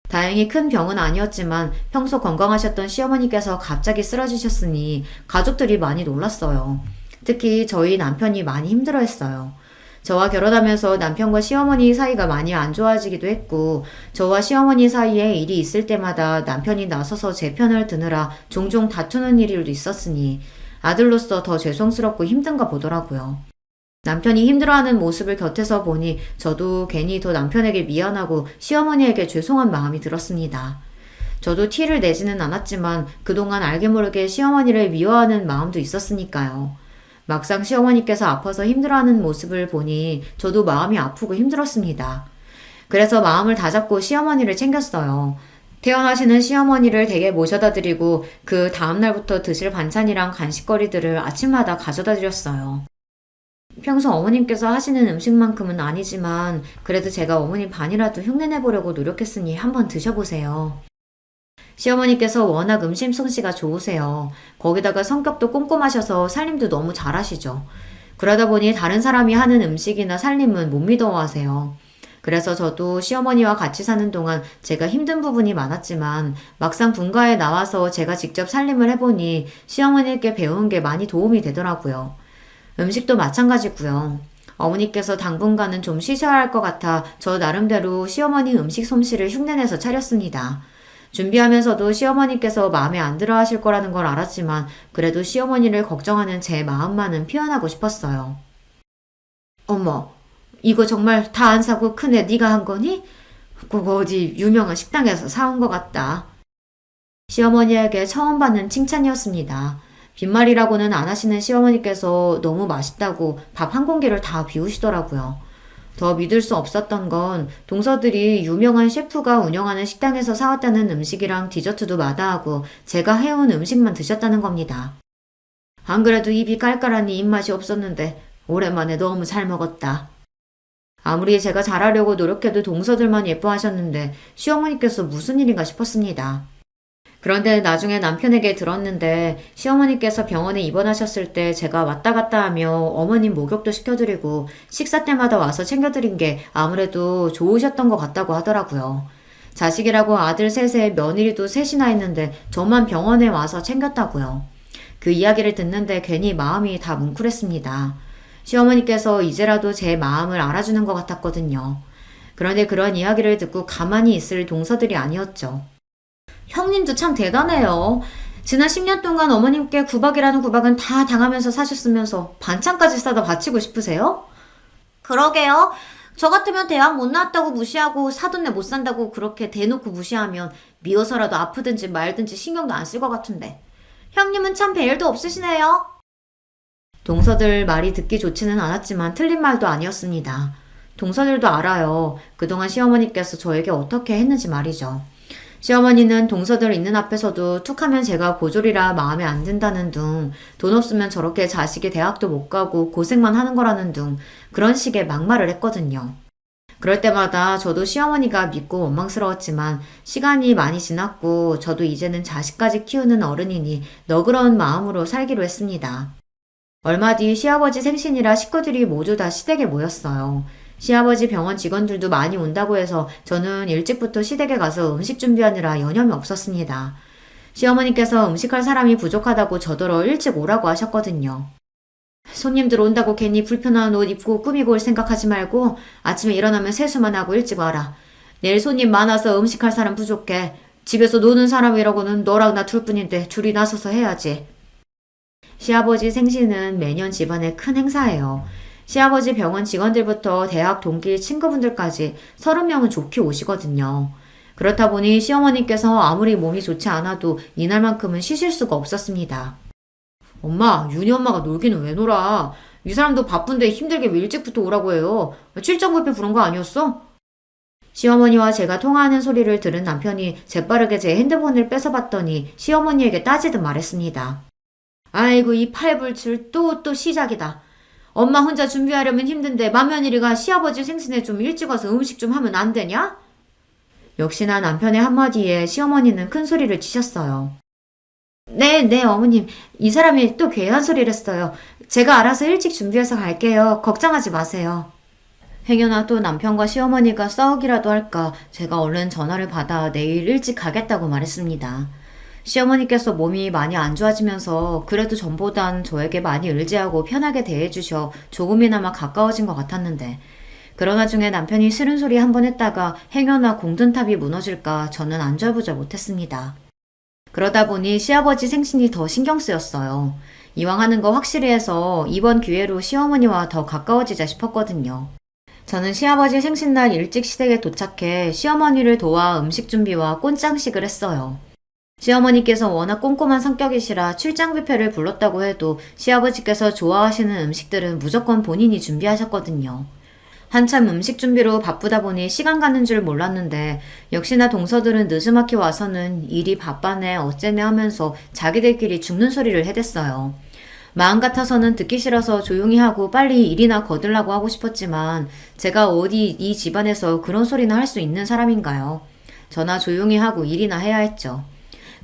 다행히 큰 병은 아니었지만 평소 건강하셨던 시어머니께서 갑자기 쓰러지셨으니 가족들이 많이 놀랐어요. 특히 저희 남편이 많이 힘들어했어요. 저와 결혼하면서 남편과 시어머니 사이가 많이 안 좋아지기도 했고 저와 시어머니 사이에 일이 있을 때마다 남편이 나서서 제 편을 드느라 종종 다투는 일도 있었으니 아들로서 더 죄송스럽고 힘든가 보더라고요. 남편이 힘들어하는 모습을 곁에서 보니 저도 괜히 더 남편에게 미안하고 시어머니에게 죄송한 마음이 들었습니다. 저도 티를 내지는 않았지만 그동안 알게 모르게 시어머니를 미워하는 마음도 있었으니까요. 막상 시어머니께서 아파서 힘들어하는 모습을 보니 저도 마음이 아프고 힘들었습니다. 그래서 마음을 다잡고 시어머니를 챙겼어요. 퇴원하시는 시어머니를 댁에 모셔다 드리고 그 다음날부터 드실 반찬이랑 간식거리들을 아침마다 가져다 드렸어요. 평소 어머님께서 하시는 음식만큼은 아니지만 그래도 제가 어머님 반이라도 흉내내보려고 노력했으니 한번 드셔보세요. 시어머니께서 워낙 음식 솜씨가 좋으세요. 거기다가 성격도 꼼꼼하셔서 살림도 너무 잘하시죠. 그러다 보니 다른 사람이 하는 음식이나 살림은 못 믿어하세요. 그래서 저도 시어머니와 같이 사는 동안 제가 힘든 부분이 많았지만 막상 분가에 나와서 제가 직접 살림을 해보니 시어머니께 배운 게 많이 도움이 되더라고요. 음식도 마찬가지고요. 어머니께서 당분간은 좀 쉬셔야 할 것 같아 저 나름대로 시어머니 음식 솜씨를 흉내내서 차렸습니다. 준비하면서도 시어머니께서 마음에 안 들어 하실 거라는 걸 알았지만 그래도 시어머니를 걱정하는 제 마음만은 표현하고 싶었어요. 어머, 이거 정말 다 안 사고 큰애 네가 한 거니? 꼭 어디 유명한 식당에서 사온 것 같다. 시어머니에게 처음 받는 칭찬이었습니다. 빈말이라고는 안 하시는 시어머니께서 너무 맛있다고 밥 한 공기를 다 비우시더라고요. 더 믿을 수 없었던 건 동서들이 유명한 셰프가 운영하는 식당에서 사왔다는 음식이랑 디저트도 마다하고 제가 해온 음식만 드셨다는 겁니다. 안 그래도 입이 깔깔하니 입맛이 없었는데 오랜만에 너무 잘 먹었다. 아무리 제가 잘하려고 노력해도 동서들만 예뻐하셨는데 시어머니께서 무슨 일인가 싶었습니다. 그런데 나중에 남편에게 들었는데 시어머니께서 병원에 입원하셨을 때 제가 왔다 갔다 하며 어머님 목욕도 시켜드리고 식사 때마다 와서 챙겨드린 게 아무래도 좋으셨던 것 같다고 하더라고요. 자식이라고 아들 셋에 며느리도 셋이나 있는데 저만 병원에 와서 챙겼다고요. 그 이야기를 듣는데 괜히 마음이 다 뭉클했습니다. 시어머니께서 이제라도 제 마음을 알아주는 것 같았거든요. 그런데 그런 이야기를 듣고 가만히 있을 동서들이 아니었죠. 형님도 참 대단해요. 지난 10년 동안 어머님께 구박이라는 구박은 다 당하면서 사셨으면서 반찬까지 싸다 바치고 싶으세요? 그러게요. 저 같으면 대학 못 나왔다고 무시하고 사돈네 못 산다고 그렇게 대놓고 무시하면 미워서라도 아프든지 말든지 신경도 안 쓸 것 같은데. 형님은 참 배일도 없으시네요. 동서들 말이 듣기 좋지는 않았지만 틀린 말도 아니었습니다. 동서들도 알아요. 그동안 시어머니께서 저에게 어떻게 했는지 말이죠. 시어머니는 동서들 있는 앞에서도 툭하면 제가 고졸이라 마음에 안 든다는 둥, 돈 없으면 저렇게 자식이 대학도 못 가고 고생만 하는 거라는 둥, 그런 식의 막말을 했거든요. 그럴 때마다 저도 시어머니가 믿고 원망스러웠지만 시간이 많이 지났고 저도 이제는 자식까지 키우는 어른이니 너그러운 마음으로 살기로 했습니다. 얼마 뒤 시아버지 생신이라 식구들이 모두 다 시댁에 모였어요. 시아버지 병원 직원들도 많이 온다고 해서 저는 일찍부터 시댁에 가서 음식 준비하느라 여념이 없었습니다. 시어머니께서 음식할 사람이 부족하다고 저더러 일찍 오라고 하셨거든요. 손님들 온다고 괜히 불편한 옷 입고 꾸미고 올 생각하지 말고 아침에 일어나면 세수만 하고 일찍 와라. 내일 손님 많아서 음식할 사람 부족해. 집에서 노는 사람이라고는 너랑 나 둘뿐인데 줄이 나서서 해야지. 시아버지 생신은 매년 집안의 큰 행사예요. 시아버지 병원 직원들부터 대학 동기 친구분들까지 30명은 좋게 오시거든요. 그렇다 보니 시어머니께서 아무리 몸이 좋지 않아도 이날만큼은 쉬실 수가 없었습니다. 엄마, 윤희 엄마가 놀기는 왜 놀아? 이 사람도 바쁜데 힘들게 왜 일찍부터 오라고 해요? 출장 뷔페 부른 거 아니었어? 시어머니와 제가 통화하는 소리를 들은 남편이 재빠르게 제 핸드폰을 뺏어봤더니 시어머니에게 따지듯 말했습니다. 아이고, 이 팔불출 또 시작이다. 엄마 혼자 준비하려면 힘든데 맏며느리가 시아버지 생신에 좀 일찍 와서 음식 좀 하면 안 되냐? 역시나 남편의 한마디에 시어머니는 큰 소리를 치셨어요. 네, 어머님. 이 사람이 또 괴한 소리를 했어요. 제가 알아서 일찍 준비해서 갈게요. 걱정하지 마세요. 행여나 또 남편과 시어머니가 싸우기라도 할까 제가 얼른 전화를 받아 내일 일찍 가겠다고 말했습니다. 시어머니께서 몸이 많이 안 좋아지면서 그래도 전보단 저에게 많이 의지하고 편하게 대해주셔 조금이나마 가까워진 것 같았는데 그런 와중에 남편이 싫은 소리 한 번 했다가 행여나 공든탑이 무너질까 저는 안절부절 못했습니다. 그러다 보니 시아버지 생신이 더 신경 쓰였어요. 이왕 하는 거 확실히 해서 이번 기회로 시어머니와 더 가까워지자 싶었거든요. 저는 시아버지 생신날 일찍 시댁에 도착해 시어머니를 도와 음식 준비와 꽃장식을 했어요. 시어머니께서 워낙 꼼꼼한 성격이시라 출장 뷔페를 불렀다고 해도 시아버지께서 좋아하시는 음식들은 무조건 본인이 준비하셨거든요. 한참 음식 준비로 바쁘다 보니 시간 가는 줄 몰랐는데 역시나 동서들은 느즈막히 와서는 일이 바빠네 어째네 하면서 자기들끼리 죽는 소리를 해댔어요. 마음 같아서는 듣기 싫어서 조용히 하고 빨리 일이나 거들라고 하고 싶었지만 제가 어디 이 집안에서 그런 소리나 할 수 있는 사람인가요? 저나 조용히 하고 일이나 해야 했죠.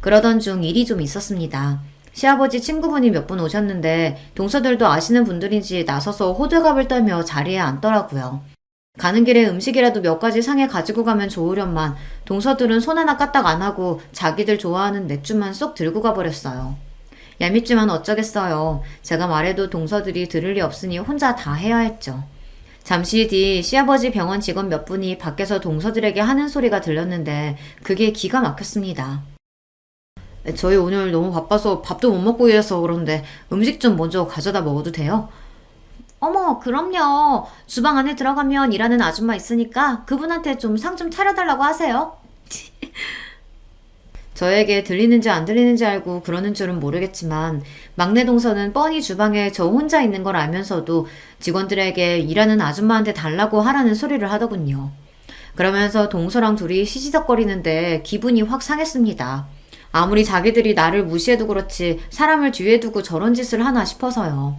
그러던 중 일이 좀 있었습니다. 시아버지 친구분이 몇 분 오셨는데 동서들도 아시는 분들인지 나서서 호들갑을 떨며 자리에 앉더라고요. 가는 길에 음식이라도 몇 가지 상에 가지고 가면 좋으련만 동서들은 손 하나 까딱 안 하고 자기들 좋아하는 맥주만 쏙 들고 가버렸어요. 얄밉지만 어쩌겠어요. 제가 말해도 동서들이 들을 리 없으니 혼자 다 해야 했죠. 잠시 뒤 시아버지 병원 직원 몇 분이 밖에서 동서들에게 하는 소리가 들렸는데 그게 기가 막혔습니다. 저희 오늘 너무 바빠서 밥도 못 먹고 이래서 그런데 음식 좀 먼저 가져다 먹어도 돼요? 어머, 그럼요. 주방 안에 들어가면 일하는 아줌마 있으니까 그분한테 좀 상 좀 차려달라고 하세요. 저에게 들리는지 안 들리는지 알고 그러는 줄은 모르겠지만 막내 동서는 뻔히 주방에 저 혼자 있는 걸 알면서도 직원들에게 일하는 아줌마한테 달라고 하라는 소리를 하더군요. 그러면서 동서랑 둘이 시시덕거리는데 기분이 확 상했습니다. 아무리 자기들이 나를 무시해도 그렇지 사람을 뒤에 두고 저런 짓을 하나 싶어서요.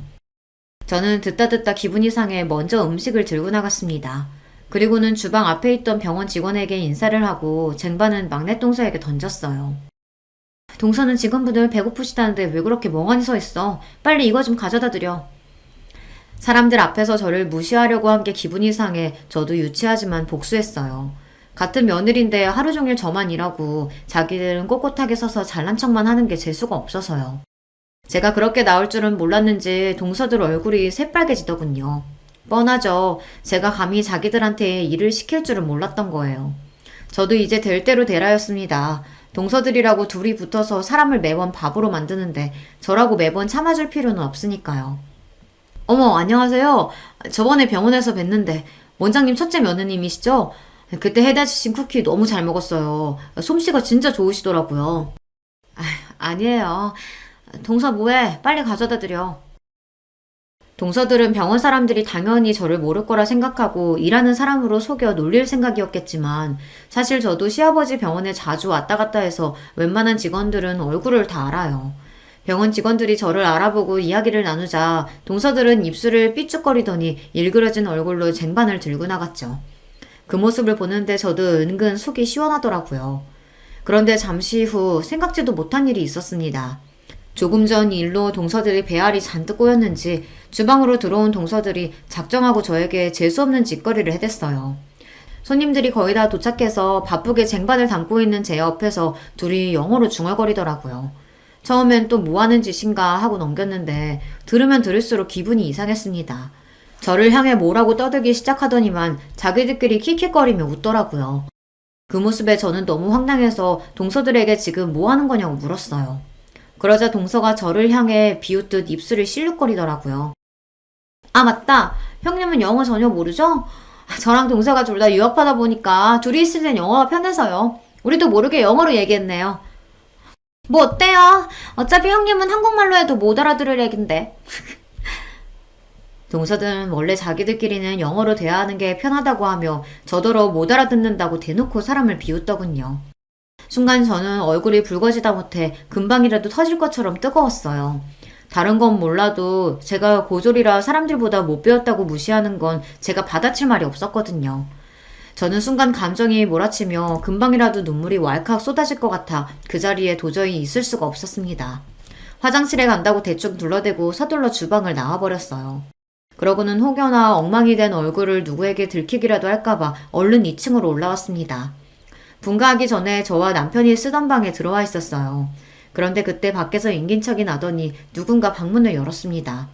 저는 듣다 기분이 상해 먼저 음식을 들고 나갔습니다. 그리고는 주방 앞에 있던 병원 직원에게 인사를 하고 쟁반은 막내 동서에게 던졌어요. 동서는 직원분들 배고프시다는데 왜 그렇게 멍하니 서 있어? 빨리 이거 좀 가져다 드려. 사람들 앞에서 저를 무시하려고 한 게 기분이 상해 저도 유치하지만 복수했어요. 같은 며느리인데 하루 종일 저만 일하고 자기들은 꼿꼿하게 서서 잘난 척만 하는 게 재수가 없어서요. 제가 그렇게 나올 줄은 몰랐는지 동서들 얼굴이 새빨개지더군요. 뻔하죠. 제가 감히 자기들한테 일을 시킬 줄은 몰랐던 거예요. 저도 이제 될 대로 되라였습니다. 동서들이라고 둘이 붙어서 사람을 매번 바보로 만드는데 저라고 매번 참아줄 필요는 없으니까요. 어머, 안녕하세요. 저번에 병원에서 뵀는데 원장님 첫째 며느님이시죠? 그때 해다 주신 쿠키 너무 잘 먹었어요. 솜씨가 진짜 좋으시더라고요. 아니에요. 동서 뭐해? 빨리 가져다 드려. 동서들은 병원 사람들이 당연히 저를 모를 거라 생각하고 일하는 사람으로 속여 놀릴 생각이었겠지만 사실 저도 시아버지 병원에 자주 왔다 갔다 해서 웬만한 직원들은 얼굴을 다 알아요. 병원 직원들이 저를 알아보고 이야기를 나누자 동서들은 입술을 삐죽거리더니 일그러진 얼굴로 쟁반을 들고 나갔죠. 그 모습을 보는데 저도 은근 속이 시원하더라고요. 그런데 잠시 후 생각지도 못한 일이 있었습니다. 조금 전 일로 동서들이 배알이 잔뜩 꼬였는지 주방으로 들어온 동서들이 작정하고 저에게 재수없는 짓거리를 해댔어요. 손님들이 거의 다 도착해서 바쁘게 쟁반을 담고 있는 제 옆에서 둘이 영어로 중얼거리더라고요. 처음엔 또 뭐하는 짓인가 하고 넘겼는데 들으면 들을수록 기분이 이상했습니다. 저를 향해 뭐라고 떠들기 시작하더니만 자기들끼리 킥킥거리며 웃더라고요. 그 모습에 저는 너무 황당해서 동서들에게 지금 뭐하는 거냐고 물었어요. 그러자 동서가 저를 향해 비웃듯 입술을 실룩거리더라고요. 아, 맞다. 형님은 영어 전혀 모르죠? 저랑 동서가 둘 다 유학하다 보니까 둘이 있을 땐 영어가 편해서요. 우리도 모르게 영어로 얘기했네요. 뭐 어때요? 어차피 형님은 한국말로 해도 못 알아들을 얘긴데. 동서들은 원래 자기들끼리는 영어로 대화하는 게 편하다고 하며 저더러 못 알아듣는다고 대놓고 사람을 비웃더군요. 순간 저는 얼굴이 붉어지다 못해 금방이라도 터질 것처럼 뜨거웠어요. 다른 건 몰라도 제가 고졸이라 사람들보다 못 배웠다고 무시하는 건 제가 받아칠 말이 없었거든요. 저는 순간 감정이 몰아치며 금방이라도 눈물이 왈칵 쏟아질 것 같아 그 자리에 도저히 있을 수가 없었습니다. 화장실에 간다고 대충 둘러대고 서둘러 주방을 나와버렸어요. 그러고는 혹여나 엉망이 된 얼굴을 누구에게 들키기라도 할까봐 얼른 2층으로 올라왔습니다. 분가하기 전에 저와 남편이 쓰던 방에 들어와 있었어요. 그런데 그때 밖에서 인긴척이 나더니 누군가 방문을 열었습니다.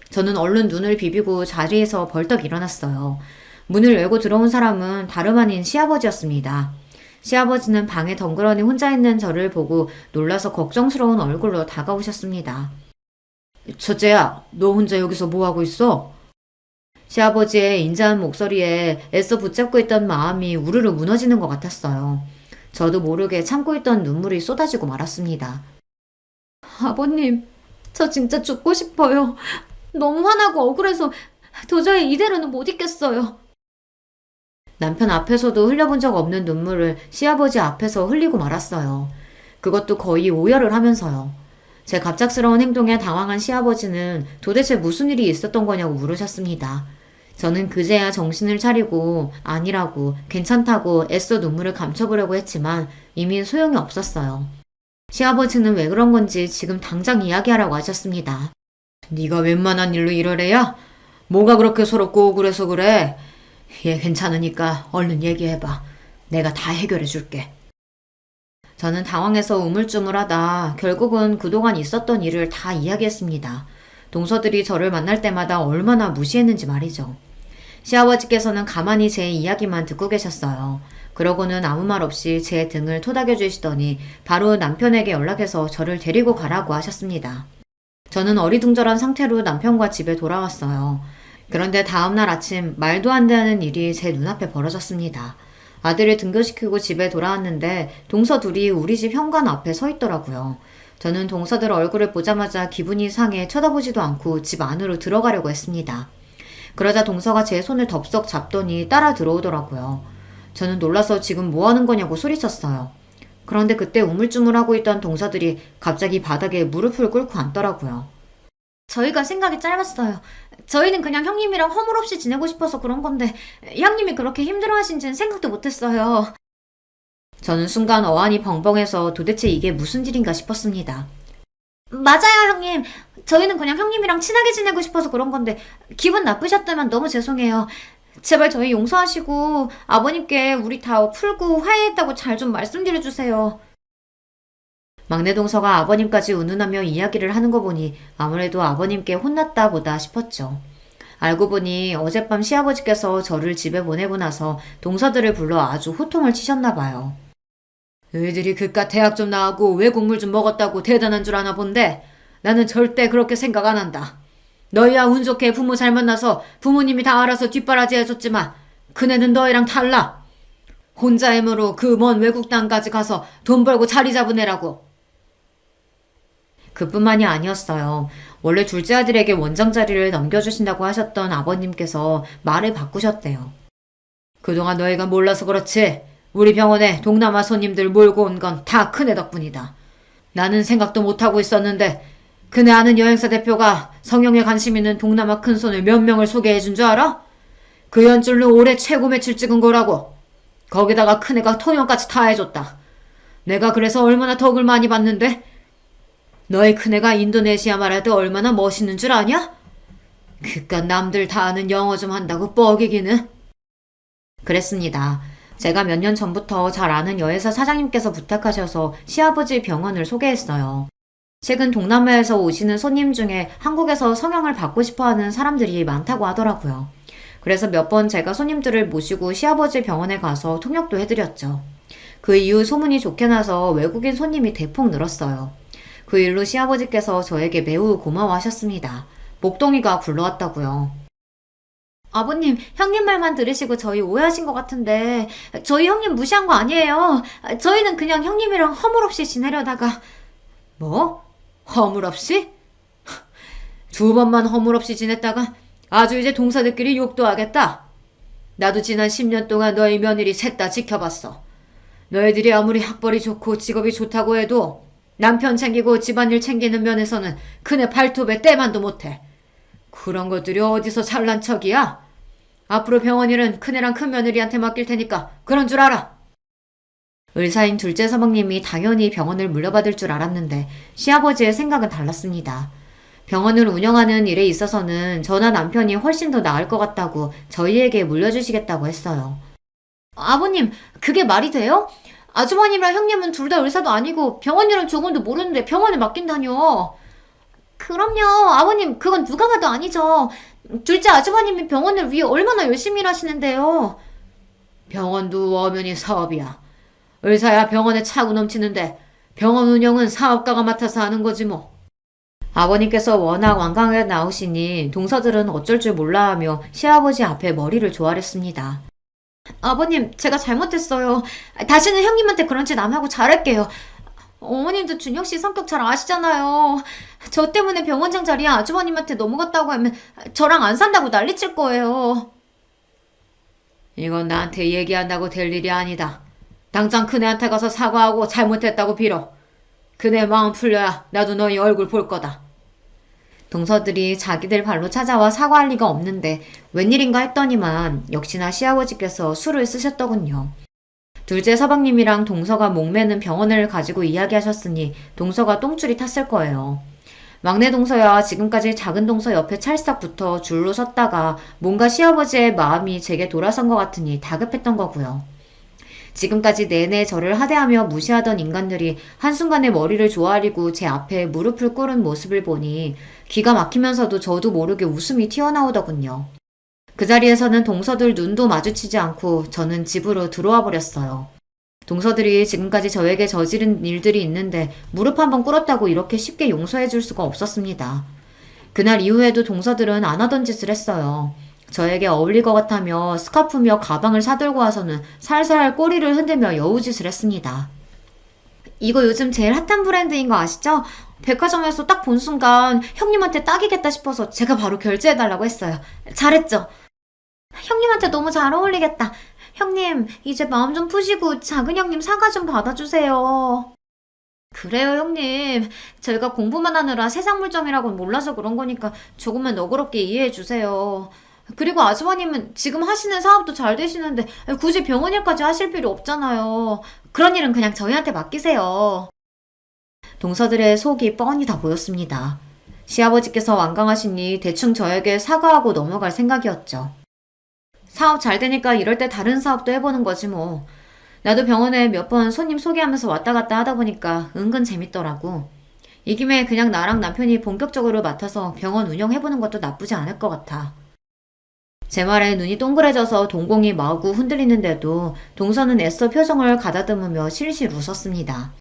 저는 얼른 눈을 비비고 자리에서 벌떡 일어났어요. 문을 열고 들어온 사람은 다름 아닌 시아버지였습니다. 시아버지는 방에 덩그러니 혼자 있는 저를 보고 놀라서 걱정스러운 얼굴로 다가오셨습니다. 첫째야, 너 혼자 여기서 뭐하고 있어? 시아버지의 인자한 목소리에 애써 붙잡고 있던 마음이 우르르 무너지는 것 같았어요. 저도 모르게 참고 있던 눈물이 쏟아지고 말았습니다. 아버님, 저 진짜 죽고 싶어요. 너무 화나고 억울해서 도저히 이대로는 못 있겠어요. 남편 앞에서도 흘려본 적 없는 눈물을 시아버지 앞에서 흘리고 말았어요. 그것도 거의 오열을 하면서요. 제 갑작스러운 행동에 당황한 시아버지는 도대체 무슨 일이 있었던 거냐고 물으셨습니다. 저는 그제야 정신을 차리고 아니라고 괜찮다고 애써 눈물을 감춰보려고 했지만 이미 소용이 없었어요. 시아버지는 왜 그런 건지 지금 당장 이야기하라고 하셨습니다. 네가 웬만한 일로 이러래야? 뭐가 그렇게 서럽고 억울해서 그래? 얘 괜찮으니까 얼른 얘기해봐. 내가 다 해결해줄게. 저는 당황해서 우물쭈물하다 결국은 그동안 있었던 일을 다 이야기했습니다. 동서들이 저를 만날 때마다 얼마나 무시했는지 말이죠. 시아버지께서는 가만히 제 이야기만 듣고 계셨어요. 그러고는 아무 말 없이 제 등을 토닥여 주시더니 바로 남편에게 연락해서 저를 데리고 가라고 하셨습니다. 저는 어리둥절한 상태로 남편과 집에 돌아왔어요. 그런데 다음날 아침 말도 안 되는 일이 제 눈앞에 벌어졌습니다. 아들을 등교시키고 집에 돌아왔는데 동서 둘이 우리 집 현관 앞에 서 있더라고요. 저는 동서들 얼굴을 보자마자 기분이 상해 쳐다보지도 않고 집 안으로 들어가려고 했습니다. 그러자 동서가 제 손을 덥석 잡더니 따라 들어오더라고요. 저는 놀라서 지금 뭐 하는 거냐고 소리쳤어요. 그런데 그때 우물쭈물하고 있던 동서들이 갑자기 바닥에 무릎을 꿇고 앉더라고요. 저희가 생각이 짧았어요. 저희는 그냥 형님이랑 허물없이 지내고 싶어서 그런 건데 형님이 그렇게 힘들어하신지는 생각도 못했어요. 저는 순간 어안이 벙벙해서 도대체 이게 무슨 일인가 싶었습니다. 맞아요, 형님. 저희는 그냥 형님이랑 친하게 지내고 싶어서 그런 건데 기분 나쁘셨다면 너무 죄송해요. 제발 저희 용서하시고 아버님께 우리 다 풀고 화해했다고 잘 좀 말씀드려주세요. 막내 동서가 아버님까지 운운하며 이야기를 하는 거 보니 아무래도 아버님께 혼났다 보다 싶었죠. 알고 보니 어젯밤 시아버지께서 저를 집에 보내고 나서 동서들을 불러 아주 호통을 치셨나 봐요. 너희들이 그깟 대학 좀 나오고 외국물 좀 먹었다고 대단한 줄 아나 본데 나는 절대 그렇게 생각 안 한다. 너희야 운 좋게 부모 잘 만나서 부모님이 다 알아서 뒷바라지 해줬지만 그네는 너희랑 달라. 혼자 힘으로 그 먼 외국 땅까지 가서 돈 벌고 자리 잡은 애라고. 그뿐만이 아니었어요. 원래 둘째 아들에게 원장 자리를 넘겨주신다고 하셨던 아버님께서 말을 바꾸셨대요. 그동안 너희가 몰라서 그렇지. 우리 병원에 동남아 손님들 몰고 온 건 다 큰애 덕분이다. 나는 생각도 못하고 있었는데 그네 아는 여행사 대표가 성형에 관심 있는 동남아 큰손을 몇 명을 소개해준 줄 알아? 그 연줄로 올해 최고 매출 찍은 거라고. 거기다가 큰애가 통역까지 다 해줬다. 내가 그래서 얼마나 덕을 많이 받는데? 너희 큰애가 인도네시아 말해도 얼마나 멋있는 줄 아냐? 그깟 남들 다 아는 영어 좀 한다고 뻐기기는. 그랬습니다. 제가 몇 년 전부터 잘 아는 여회사 사장님께서 부탁하셔서 시아버지 병원을 소개했어요. 최근 동남아에서 오시는 손님 중에 한국에서 성형을 받고 싶어하는 사람들이 많다고 하더라고요. 그래서 몇 번 제가 손님들을 모시고 시아버지 병원에 가서 통역도 해드렸죠. 그 이후 소문이 좋게 나서 외국인 손님이 대폭 늘었어요. 그 일로 시아버지께서 저에게 매우 고마워하셨습니다. 목동이가 굴러왔다고요. 아버님, 형님 말만 들으시고 저희 오해하신 것 같은데 저희 형님 무시한 거 아니에요. 저희는 그냥 형님이랑 허물없이 지내려다가. 뭐? 허물없이? 두 번만 허물없이 지냈다가 아주 이제 동사들끼리 욕도 하겠다. 나도 지난 10년 동안 너희 며느리 셋 다 지켜봤어. 너희들이 아무리 학벌이 좋고 직업이 좋다고 해도 남편 챙기고 집안일 챙기는 면에서는 그네 발톱에 때만도 못해. 그런 것들이 어디서 잘난 척이야? 앞으로 병원 일은 큰애랑 큰며느리한테 맡길 테니까 그런 줄 알아. 의사인 둘째 서방님이 당연히 병원을 물려받을 줄 알았는데 시아버지의 생각은 달랐습니다. 병원을 운영하는 일에 있어서는 저나 남편이 훨씬 더 나을 것 같다고 저희에게 물려주시겠다고 했어요. 아버님, 그게 말이 돼요? 아주머님이랑 형님은 둘 다 의사도 아니고 병원 일은 조금도 모르는데 병원을 맡긴다뇨. 그럼요. 아버님, 그건 누가 봐도 아니죠. 둘째 아주머님이 병원을 위해 얼마나 열심히 일하시는데요. 병원도 엄연히 사업이야. 의사야 병원에 차고 넘치는데 병원 운영은 사업가가 맡아서 하는 거지 뭐. 아버님께서 워낙 완강하게 나오시니 동서들은 어쩔 줄 몰라하며 시아버지 앞에 머리를 조아렸습니다. 아버님, 제가 잘못했어요. 다시는 형님한테 그런 짓 안 하고 잘할게요. 어머님도 준혁 씨 성격 잘 아시잖아요. 저 때문에 병원장 자리에 아주머님한테 넘어갔다고 하면 저랑 안 산다고 난리칠 거예요. 이건 나한테 얘기한다고 될 일이 아니다. 당장 그네한테 가서 사과하고 잘못했다고 빌어. 그네 마음 풀려야 나도 너희 얼굴 볼 거다. 동서들이 자기들 발로 찾아와 사과할 리가 없는데 웬일인가 했더니만 역시나 시아버지께서 술을 쓰셨더군요. 둘째 서방님이랑 동서가 목매는 병원을 가지고 이야기하셨으니 동서가 똥줄이 탔을 거예요. 막내 동서야 지금까지 작은 동서 옆에 찰싹 붙어 줄로 섰다가 뭔가 시아버지의 마음이 제게 돌아선 것 같으니 다급했던 거고요. 지금까지 내내 저를 하대하며 무시하던 인간들이 한순간에 머리를 조아리고 제 앞에 무릎을 꿇은 모습을 보니 기가 막히면서도 저도 모르게 웃음이 튀어나오더군요. 그 자리에서는 동서들 눈도 마주치지 않고 저는 집으로 들어와 버렸어요. 동서들이 지금까지 저에게 저지른 일들이 있는데 무릎 한번 꿇었다고 이렇게 쉽게 용서해 줄 수가 없었습니다. 그날 이후에도 동서들은 안 하던 짓을 했어요. 저에게 어울릴 것 같다며 스카프며 가방을 사들고 와서는 살살 꼬리를 흔들며 여우짓을 했습니다. 이거 요즘 제일 핫한 브랜드인 거 아시죠? 백화점에서 딱 본 순간 형님한테 딱이겠다 싶어서 제가 바로 결제해달라고 했어요. 잘했죠? 형님한테 너무 잘 어울리겠다. 형님, 이제 마음 좀 푸시고 작은 형님 사과 좀 받아주세요. 그래요, 형님. 저희가 공부만 하느라 세상 물정이라고는 몰라서 그런 거니까 조금만 너그럽게 이해해주세요. 그리고 아주머님은 지금 하시는 사업도 잘 되시는데 굳이 병원 일까지 하실 필요 없잖아요. 그런 일은 그냥 저희한테 맡기세요. 동서들의 속이 뻔히 다 보였습니다. 시아버지께서 완강하시니 대충 저에게 사과하고 넘어갈 생각이었죠. 사업 잘 되니까 이럴 때 다른 사업도 해보는 거지 뭐. 나도 병원에 몇 번 손님 소개하면서 왔다 갔다 하다 보니까 은근 재밌더라고. 이 김에 그냥 나랑 남편이 본격적으로 맡아서 병원 운영해보는 것도 나쁘지 않을 것 같아. 제 말에 눈이 동그래져서 동공이 마구 흔들리는데도 동서는 애써 표정을 가다듬으며 실실 웃었습니다.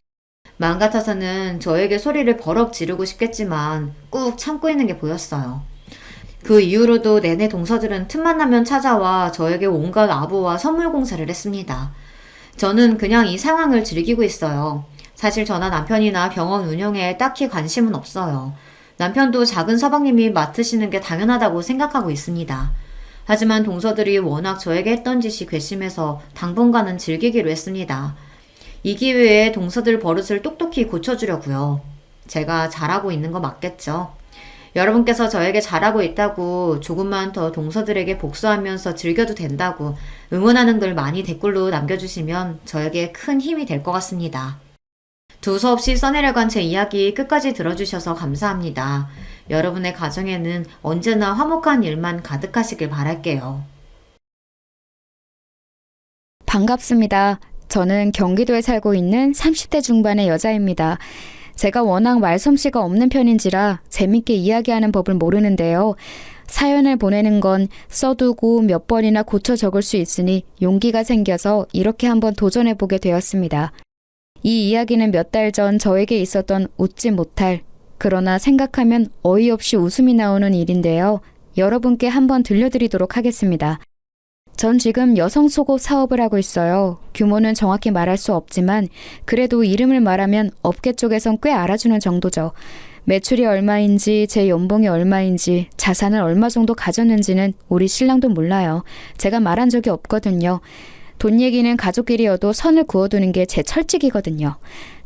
마음 같아서는 저에게 소리를 버럭 지르고 싶겠지만 꾹 참고 있는 게 보였어요. 그 이후로도 내내 동서들은 틈만 나면 찾아와 저에게 온갖 아부와 선물 공세를 했습니다. 저는 그냥 이 상황을 즐기고 있어요. 사실 저나 남편이나 병원 운영에 딱히 관심은 없어요. 남편도 작은 서방님이 맡으시는 게 당연하다고 생각하고 있습니다. 하지만 동서들이 워낙 저에게 했던 짓이 괘씸해서 당분간은 즐기기로 했습니다. 이 기회에 동서들 버릇을 똑똑히 고쳐주려고요. 제가 잘하고 있는 거 맞겠죠? 여러분께서 저에게 잘하고 있다고 조금만 더 동서들에게 복수하면서 즐겨도 된다고 응원하는 글 많이 댓글로 남겨주시면 저에게 큰 힘이 될 것 같습니다. 두서없이 써내려간 제 이야기 끝까지 들어주셔서 감사합니다. 여러분의 가정에는 언제나 화목한 일만 가득하시길 바랄게요. 반갑습니다. 저는 경기도에 살고 있는 30대 중반의 여자입니다. 제가 워낙 말솜씨가 없는 편인지라 재밌게 이야기하는 법을 모르는데요. 사연을 보내는 건 써두고 몇 번이나 고쳐 적을 수 있으니 용기가 생겨서 이렇게 한번 도전해보게 되었습니다. 이 이야기는 몇 달 전 저에게 있었던 웃지 못할, 그러나 생각하면 어이없이 웃음이 나오는 일인데요. 여러분께 한번 들려드리도록 하겠습니다. 전 지금 여성 속옷 사업을 하고 있어요. 규모는 정확히 말할 수 없지만 그래도 이름을 말하면 업계 쪽에선 꽤 알아주는 정도죠. 매출이 얼마인지, 제 연봉이 얼마인지, 자산을 얼마 정도 가졌는지는 우리 신랑도 몰라요. 제가 말한 적이 없거든요. 돈 얘기는 가족끼리여도 선을 그어두는 게 제 철칙이거든요.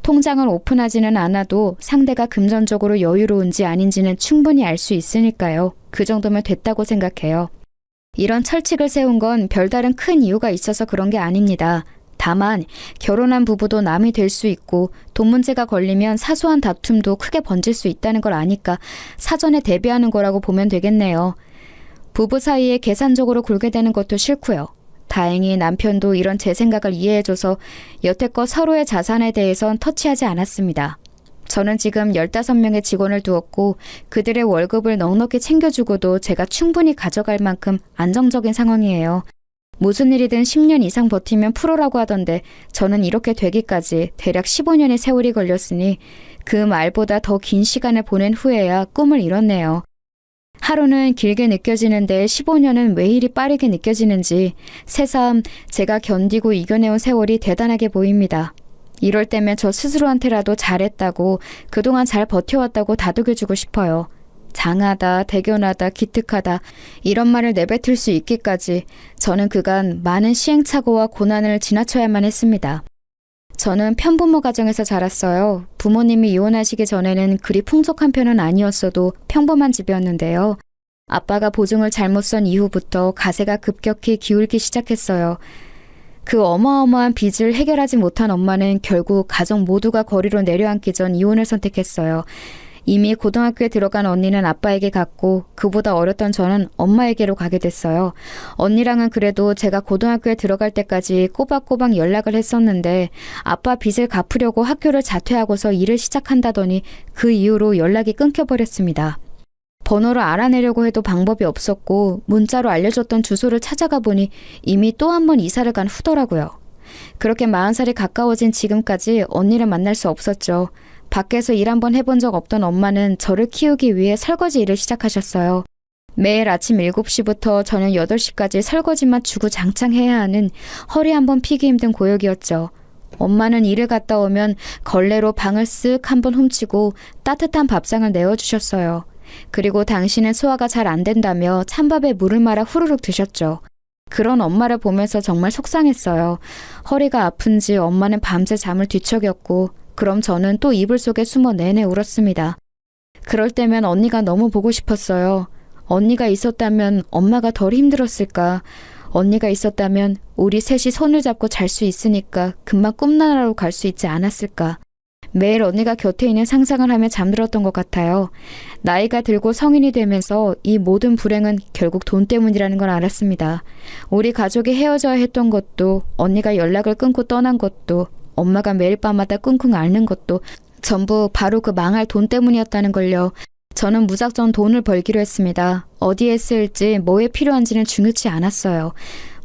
통장을 오픈하지는 않아도 상대가 금전적으로 여유로운지 아닌지는 충분히 알 수 있으니까요. 그 정도면 됐다고 생각해요. 이런 철칙을 세운 건 별다른 큰 이유가 있어서 그런 게 아닙니다. 다만 결혼한 부부도 남이 될 수 있고 돈 문제가 걸리면 사소한 다툼도 크게 번질 수 있다는 걸 아니까 사전에 대비하는 거라고 보면 되겠네요. 부부 사이에 계산적으로 굴게 되는 것도 싫고요. 다행히 남편도 이런 제 생각을 이해해줘서 여태껏 서로의 자산에 대해선 터치하지 않았습니다. 저는 지금 15명의 직원을 두었고 그들의 월급을 넉넉히 챙겨주고도 제가 충분히 가져갈 만큼 안정적인 상황이에요. 무슨 일이든 10년 이상 버티면 프로라고 하던데 저는 이렇게 되기까지 대략 15년의 세월이 걸렸으니 그 말보다 더 긴 시간을 보낸 후에야 꿈을 이뤘네요. 하루는 길게 느껴지는데 15년은 왜 이리 빠르게 느껴지는지 새삼 제가 견디고 이겨내온 세월이 대단하게 보입니다. 이럴 때면 저 스스로한테라도 잘했다고, 그동안 잘 버텨왔다고 다독여주고 싶어요. 장하다, 대견하다, 기특하다 이런 말을 내뱉을 수 있기까지 저는 그간 많은 시행착오와 고난을 지나쳐야만 했습니다. 저는 편부모 가정에서 자랐어요. 부모님이 이혼하시기 전에는 그리 풍족한 편은 아니었어도 평범한 집이었는데요. 아빠가 보증을 잘못 선 이후부터 가세가 급격히 기울기 시작했어요. 그 어마어마한 빚을 해결하지 못한 엄마는 결국 가족 모두가 거리로 내려앉기 전 이혼을 선택했어요. 이미 고등학교에 들어간 언니는 아빠에게 갔고 그보다 어렸던 저는 엄마에게로 가게 됐어요. 언니랑은 그래도 제가 고등학교에 들어갈 때까지 꼬박꼬박 연락을 했었는데 아빠 빚을 갚으려고 학교를 자퇴하고서 일을 시작한다더니 그 이후로 연락이 끊겨버렸습니다. 번호를 알아내려고 해도 방법이 없었고 문자로 알려줬던 주소를 찾아가 보니 이미 또 한 번 이사를 간 후더라고요. 그렇게 40살이 가까워진 지금까지 언니를 만날 수 없었죠. 밖에서 일 한번 해본 적 없던 엄마는 저를 키우기 위해 설거지 일을 시작하셨어요. 매일 아침 7시부터 저녁 8시까지 설거지만 주구장창 해야 하는 허리 한번 피기 힘든 고역이었죠. 엄마는 일을 갔다 오면 걸레로 방을 쓱 한번 훔치고 따뜻한 밥상을 내어주셨어요. 그리고 당신은 소화가 잘 안 된다며 찬밥에 물을 말아 후루룩 드셨죠. 그런 엄마를 보면서 정말 속상했어요. 허리가 아픈지 엄마는 밤새 잠을 뒤척였고 그럼 저는 또 이불 속에 숨어 내내 울었습니다. 그럴 때면 언니가 너무 보고 싶었어요. 언니가 있었다면 엄마가 덜 힘들었을까. 언니가 있었다면 우리 셋이 손을 잡고 잘 수 있으니까 금방 꿈나라로 갈 수 있지 않았을까. 매일 언니가 곁에 있는 상상을 하며 잠들었던 것 같아요. 나이가 들고 성인이 되면서 이 모든 불행은 결국 돈 때문이라는 걸 알았습니다. 우리 가족이 헤어져야 했던 것도, 언니가 연락을 끊고 떠난 것도, 엄마가 매일 밤마다 끙끙 앓는 것도 전부 바로 그 망할 돈 때문이었다는 걸요. 저는 무작정 돈을 벌기로 했습니다. 어디에 쓸지, 뭐에 필요한지는 중요치 않았어요.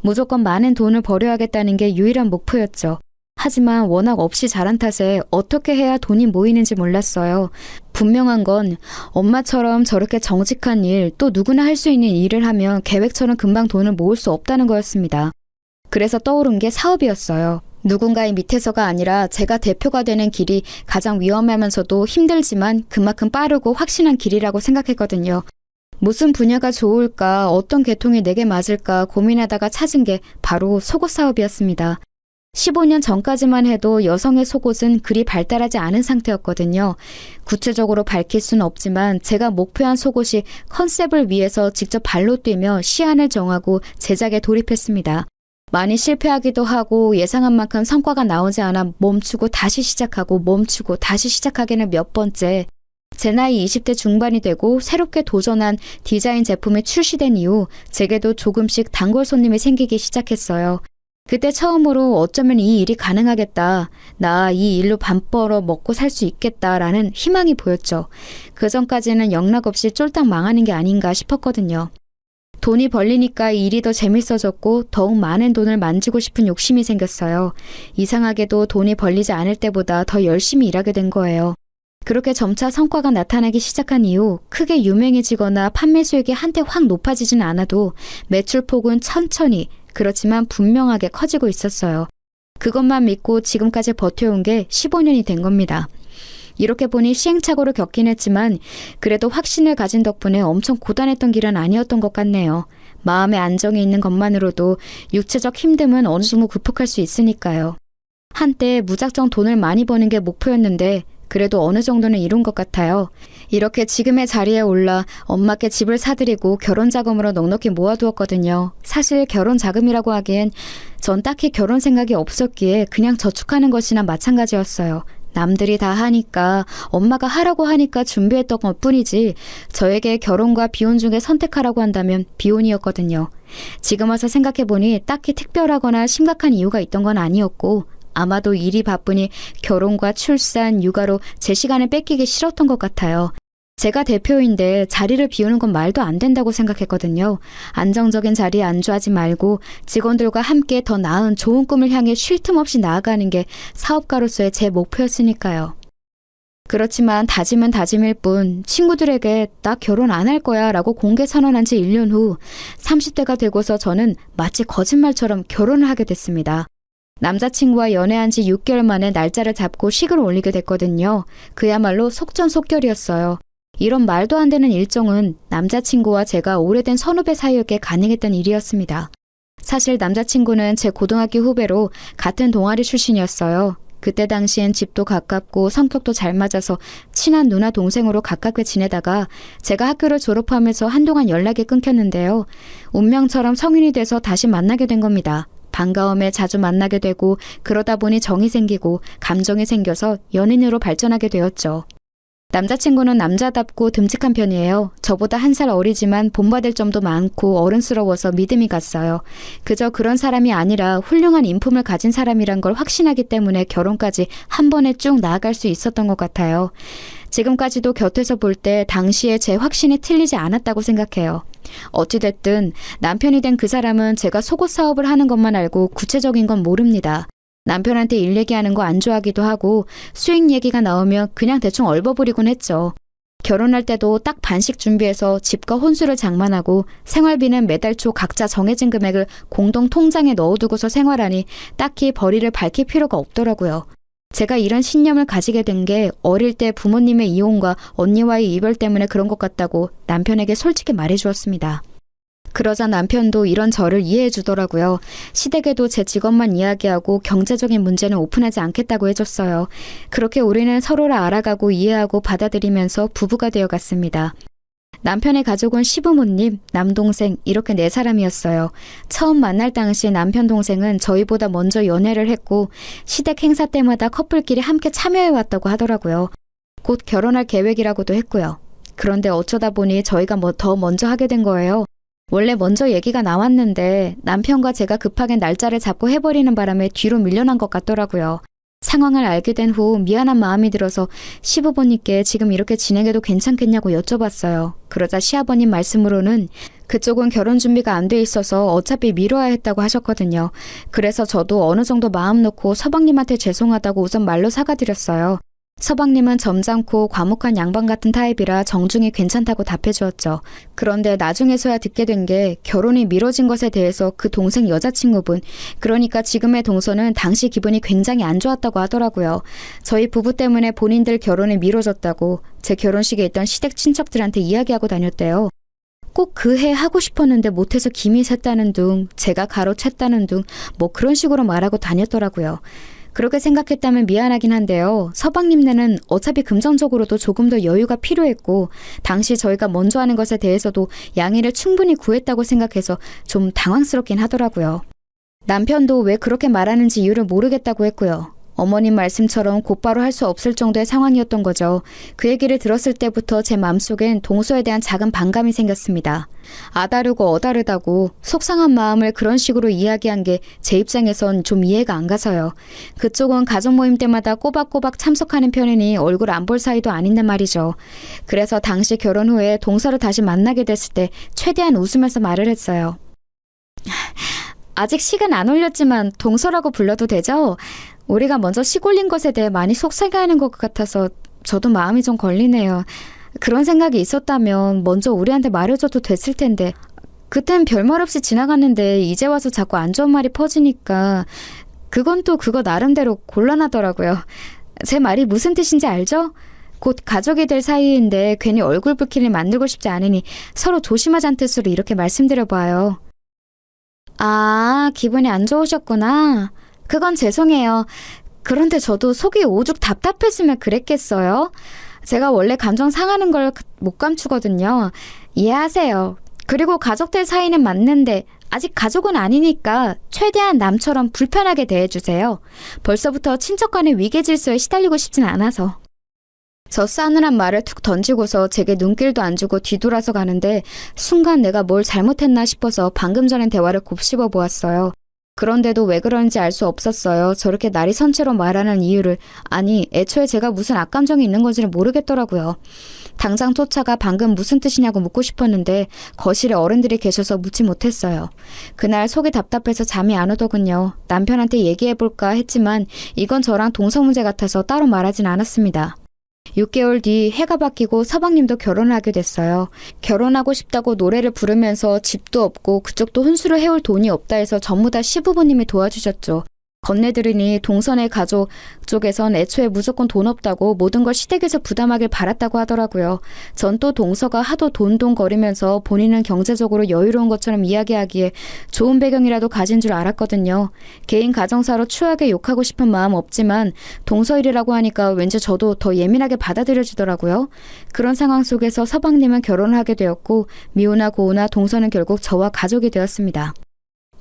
무조건 많은 돈을 벌여야겠다는 게 유일한 목표였죠. 하지만 워낙 없이 자란 탓에 어떻게 해야 돈이 모이는지 몰랐어요. 분명한 건 엄마처럼 저렇게 정직한 일, 또 누구나 할 수 있는 일을 하면 계획처럼 금방 돈을 모을 수 없다는 거였습니다. 그래서 떠오른 게 사업이었어요. 누군가의 밑에서가 아니라 제가 대표가 되는 길이 가장 위험하면서도 힘들지만 그만큼 빠르고 확신한 길이라고 생각했거든요. 무슨 분야가 좋을까, 어떤 계통이 내게 맞을까 고민하다가 찾은 게 바로 속옷 사업이었습니다. 15년 전까지만 해도 여성의 속옷은 그리 발달하지 않은 상태였거든요. 구체적으로 밝힐 수는 없지만 제가 목표한 속옷이 컨셉을 위해서 직접 발로 뛰며 시안을 정하고 제작에 돌입했습니다. 많이 실패하기도 하고 예상한 만큼 성과가 나오지 않아 멈추고 다시 시작하고 멈추고 다시 시작하기는 몇 번째. 제 나이 20대 중반이 되고 새롭게 도전한 디자인 제품이 출시된 이후 제게도 조금씩 단골 손님이 생기기 시작했어요. 그때 처음으로 어쩌면 이 일이 가능하겠다. 나 이 일로 밥 벌어 먹고 살 수 있겠다라는 희망이 보였죠. 그 전까지는 영락없이 쫄딱 망하는 게 아닌가 싶었거든요. 돈이 벌리니까 이 일이 더 재밌어졌고 더욱 많은 돈을 만지고 싶은 욕심이 생겼어요. 이상하게도 돈이 벌리지 않을 때보다 더 열심히 일하게 된 거예요. 그렇게 점차 성과가 나타나기 시작한 이후 크게 유명해지거나 판매 수익이 한때 확 높아지진 않아도 매출폭은 천천히 그렇지만 분명하게 커지고 있었어요. 그것만 믿고 지금까지 버텨온 게 15년이 된 겁니다. 이렇게 보니 시행착오를 겪긴 했지만 그래도 확신을 가진 덕분에 엄청 고단했던 길은 아니었던 것 같네요. 마음의 안정이 있는 것만으로도 육체적 힘듦은 어느 정도 극복할 수 있으니까요. 한때 무작정 돈을 많이 버는 게 목표였는데 그래도 어느 정도는 이룬 것 같아요. 이렇게 지금의 자리에 올라 엄마께 집을 사드리고 결혼 자금으로 넉넉히 모아두었거든요. 사실 결혼 자금이라고 하기엔 전 딱히 결혼 생각이 없었기에 그냥 저축하는 것이나 마찬가지였어요. 남들이 다 하니까 엄마가 하라고 하니까 준비했던 것뿐이지 저에게 결혼과 비혼 중에 선택하라고 한다면 비혼이었거든요. 지금 와서 생각해보니 딱히 특별하거나 심각한 이유가 있던 건 아니었고 아마도 일이 바쁘니 결혼과 출산, 육아로 제 시간을 뺏기기 싫었던 것 같아요. 제가 대표인데 자리를 비우는 건 말도 안 된다고 생각했거든요. 안정적인 자리에 안주하지 말고 직원들과 함께 더 나은 좋은 꿈을 향해 쉴 틈 없이 나아가는 게 사업가로서의 제 목표였으니까요. 그렇지만 다짐은 다짐일 뿐 친구들에게 나 결혼 안 할 거야 라고 공개 선언한 지 1년 후 30대가 되고서 저는 마치 거짓말처럼 결혼을 하게 됐습니다. 남자친구와 연애한 지 6개월 만에 날짜를 잡고 식을 올리게 됐거든요. 그야말로 속전속결이었어요. 이런 말도 안 되는 일정은 남자친구와 제가 오래된 선후배 사이였기에 가능했던 일이었습니다. 사실 남자친구는 제 고등학교 후배로 같은 동아리 출신이었어요. 그때 당시엔 집도 가깝고 성격도 잘 맞아서 친한 누나 동생으로 가깝게 지내다가 제가 학교를 졸업하면서 한동안 연락이 끊겼는데요. 운명처럼 성인이 돼서 다시 만나게 된 겁니다. 반가움에 자주 만나게 되고 그러다 보니 정이 생기고 감정이 생겨서 연인으로 발전하게 되었죠. 남자친구는 남자답고 듬직한 편이에요. 저보다 1살 어리지만 본받을 점도 많고 어른스러워서 믿음이 갔어요. 그저 그런 사람이 아니라 훌륭한 인품을 가진 사람이란 걸 확신하기 때문에 결혼까지 한 번에 쭉 나아갈 수 있었던 것 같아요. 지금까지도 곁에서 볼 때 당시에 제 확신이 틀리지 않았다고 생각해요. 어찌됐든 남편이 된 그 사람은 제가 속옷 사업을 하는 것만 알고 구체적인 건 모릅니다. 남편한테 일 얘기하는 거 안 좋아하기도 하고 수익 얘기가 나오면 그냥 대충 얼버무리곤 했죠. 결혼할 때도 딱 반씩 준비해서 집과 혼수를 장만하고 생활비는 매달 초 각자 정해진 금액을 공동 통장에 넣어두고서 생활하니 딱히 벌이를 밝힐 필요가 없더라고요. 제가 이런 신념을 가지게 된 게 어릴 때 부모님의 이혼과 언니와의 이별 때문에 그런 것 같다고 남편에게 솔직히 말해주었습니다. 그러자 남편도 이런 저를 이해해 주더라고요. 시댁에도 제 직업만 이야기하고 경제적인 문제는 오픈하지 않겠다고 해줬어요. 그렇게 우리는 서로를 알아가고 이해하고 받아들이면서 부부가 되어갔습니다. 남편의 가족은 시부모님, 남동생 이렇게 4사람이었어요. 처음 만날 당시 남편 동생은 저희보다 먼저 연애를 했고 시댁 행사 때마다 커플끼리 함께 참여해왔다고 하더라고요. 곧 결혼할 계획이라고도 했고요. 그런데 어쩌다 보니 저희가 더 먼저 하게 된 거예요. 원래 먼저 얘기가 나왔는데 남편과 제가 급하게 날짜를 잡고 해버리는 바람에 뒤로 밀려난 것 같더라고요. 상황을 알게 된 후 미안한 마음이 들어서 시부모님께 지금 이렇게 진행해도 괜찮겠냐고 여쭤봤어요. 그러자 시아버님 말씀으로는 그쪽은 결혼 준비가 안 돼 있어서 어차피 미뤄야 했다고 하셨거든요. 그래서 저도 어느 정도 마음 놓고 서방님한테 죄송하다고 우선 말로 사과드렸어요. 서방님은 점잖고 과묵한 양반 같은 타입이라 정중히 괜찮다고 답해주었죠. 그런데 나중에서야 듣게 된 게 결혼이 미뤄진 것에 대해서 그 동생 여자친구분, 그러니까 지금의 동서는 당시 기분이 굉장히 안 좋았다고 하더라고요. 저희 부부 때문에 본인들 결혼이 미뤄졌다고 제 결혼식에 있던 시댁 친척들한테 이야기하고 다녔대요. 꼭 그 해 하고 싶었는데 못해서 김이 샜다는 둥, 제가 가로챘다는 둥, 뭐 그런 식으로 말하고 다녔더라고요. 그렇게 생각했다면 미안하긴 한데요. 서방님네는 어차피 금전적으로도 조금 더 여유가 필요했고 당시 저희가 먼저 하는 것에 대해서도 양해를 충분히 구했다고 생각해서 좀 당황스럽긴 하더라고요. 남편도 왜 그렇게 말하는지 이유를 모르겠다고 했고요. 어머님 말씀처럼 곧바로 할 수 없을 정도의 상황이었던 거죠. 그 얘기를 들었을 때부터 제 마음속엔 동서에 대한 작은 반감이 생겼습니다. 아다르고 어다르다고 속상한 마음을 그런 식으로 이야기한 게 제 입장에선 좀 이해가 안 가서요. 그쪽은 가족 모임 때마다 꼬박꼬박 참석하는 편이니 얼굴 안 볼 사이도 아닌데 말이죠. 그래서 당시 결혼 후에 동서를 다시 만나게 됐을 때 최대한 웃으면서 말을 했어요. 아직 식은 안 올렸지만 동서라고 불러도 되죠? 우리가 먼저 식 올린 것에 대해 많이 속상해하는 것 같아서 저도 마음이 좀 걸리네요. 그런 생각이 있었다면 먼저 우리한테 말해줘도 됐을 텐데 그땐 별말 없이 지나갔는데 이제 와서 자꾸 안 좋은 말이 퍼지니까 그건 또 그거 나름대로 곤란하더라고요. 제 말이 무슨 뜻인지 알죠? 곧 가족이 될 사이인데 괜히 얼굴 붉히를 만들고 싶지 않으니 서로 조심하자는 뜻으로 이렇게 말씀드려봐요. 아, 기분이 안 좋으셨구나. 그건 죄송해요. 그런데 저도 속이 오죽 답답했으면 그랬겠어요? 제가 원래 감정 상하는 걸 못 감추거든요. 이해하세요. 그리고 가족들 사이는 맞는데 아직 가족은 아니니까 최대한 남처럼 불편하게 대해주세요. 벌써부터 친척 간의 위계질서에 시달리고 싶진 않아서. 저 싸늘한 말을 툭 던지고서 제게 눈길도 안 주고 뒤돌아서 가는데 순간 내가 뭘 잘못했나 싶어서 방금 전엔 대화를 곱씹어 보았어요. 그런데도 왜 그런지 알 수 없었어요. 저렇게 날이 선체로 말하는 이유를. 아니, 애초에 제가 무슨 악감정이 있는 건지를 모르겠더라고요. 당장 쫓아가 방금 무슨 뜻이냐고 묻고 싶었는데 거실에 어른들이 계셔서 묻지 못했어요. 그날 속이 답답해서 잠이 안 오더군요. 남편한테 얘기해볼까 했지만 이건 저랑 동서 문제 같아서 따로 말하진 않았습니다. 6개월 뒤 해가 바뀌고 서방님도 결혼을 하게 됐어요. 결혼하고 싶다고 노래를 부르면서 집도 없고 그쪽도 혼수를 해올 돈이 없다 해서 전부 다 시부모님이 도와주셨죠. 건네들으니 동선의 가족 쪽에선 애초에 무조건 돈 없다고 모든 걸 시댁에서 부담하길 바랐다고 하더라고요. 전 또 동서가 하도 돈돈거리면서 본인은 경제적으로 여유로운 것처럼 이야기하기에 좋은 배경이라도 가진 줄 알았거든요. 개인 가정사로 추하게 욕하고 싶은 마음 없지만 동서 일이라고 하니까 왠지 저도 더 예민하게 받아들여지더라고요. 그런 상황 속에서 서방님은 결혼을 하게 되었고 미우나 고우나 동서는 결국 저와 가족이 되었습니다.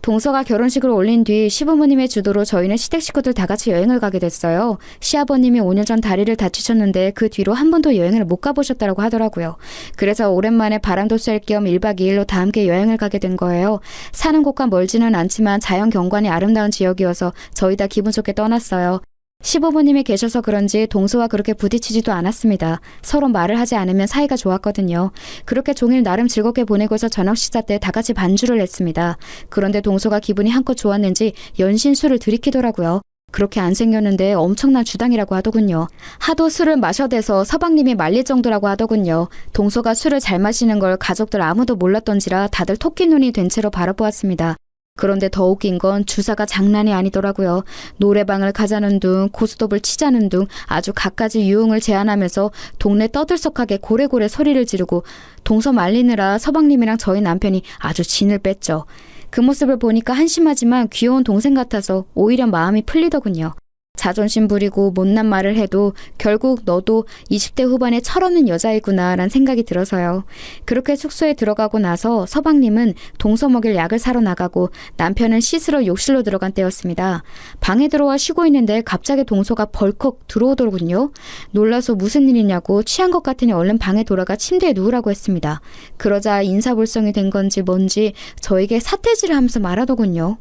동서가 결혼식을 올린 뒤 시부모님의 주도로 저희는 시댁 식구들 다 같이 여행을 가게 됐어요. 시아버님이 5년 전 다리를 다치셨는데 그 뒤로 한 번도 여행을 못 가보셨다고 하더라고요. 그래서 오랜만에 바람도 쐴 겸 1박 2일로 다 함께 여행을 가게 된 거예요. 사는 곳과 멀지는 않지만 자연 경관이 아름다운 지역이어서 저희 다 기분 좋게 떠났어요. 시부모님이 계셔서 그런지 동서와 그렇게 부딪히지도 않았습니다. 서로 말을 하지 않으면 사이가 좋았거든요. 그렇게 종일 나름 즐겁게 보내고서 저녁 식사 때 다 같이 반주를 했습니다. 그런데 동서가 기분이 한껏 좋았는지 연신 술을 들이키더라고요. 그렇게 안 생겼는데 엄청난 주당이라고 하더군요. 하도 술을 마셔대서 서방님이 말릴 정도라고 하더군요. 동서가 술을 잘 마시는 걸 가족들 아무도 몰랐던지라 다들 토끼 눈이 된 채로 바라보았습니다. 그런데 더 웃긴 건 주사가 장난이 아니더라고요. 노래방을 가자는 둥, 고스톱을 치자는 둥 아주 갖가지 유흥을 제안하면서 동네 떠들썩하게 고래고래 소리를 지르고 동서 말리느라 서방님이랑 저희 남편이 아주 진을 뺐죠. 그 모습을 보니까 한심하지만 귀여운 동생 같아서 오히려 마음이 풀리더군요. 자존심 부리고 못난 말을 해도 결국 너도 20대 후반의 철없는 여자이구나 라는 생각이 들어서요. 그렇게 숙소에 들어가고 나서 서방님은 동서 먹일 약을 사러 나가고 남편은 씻으러 욕실로 들어간 때였습니다. 방에 들어와 쉬고 있는데 갑자기 동서가 벌컥 들어오더군요. 놀라서 무슨 일이냐고 취한 것 같으니 얼른 방에 돌아가 침대에 누우라고 했습니다. 그러자 인사불성이 된 건지 뭔지 저에게 사태질을 하면서 말하더군요.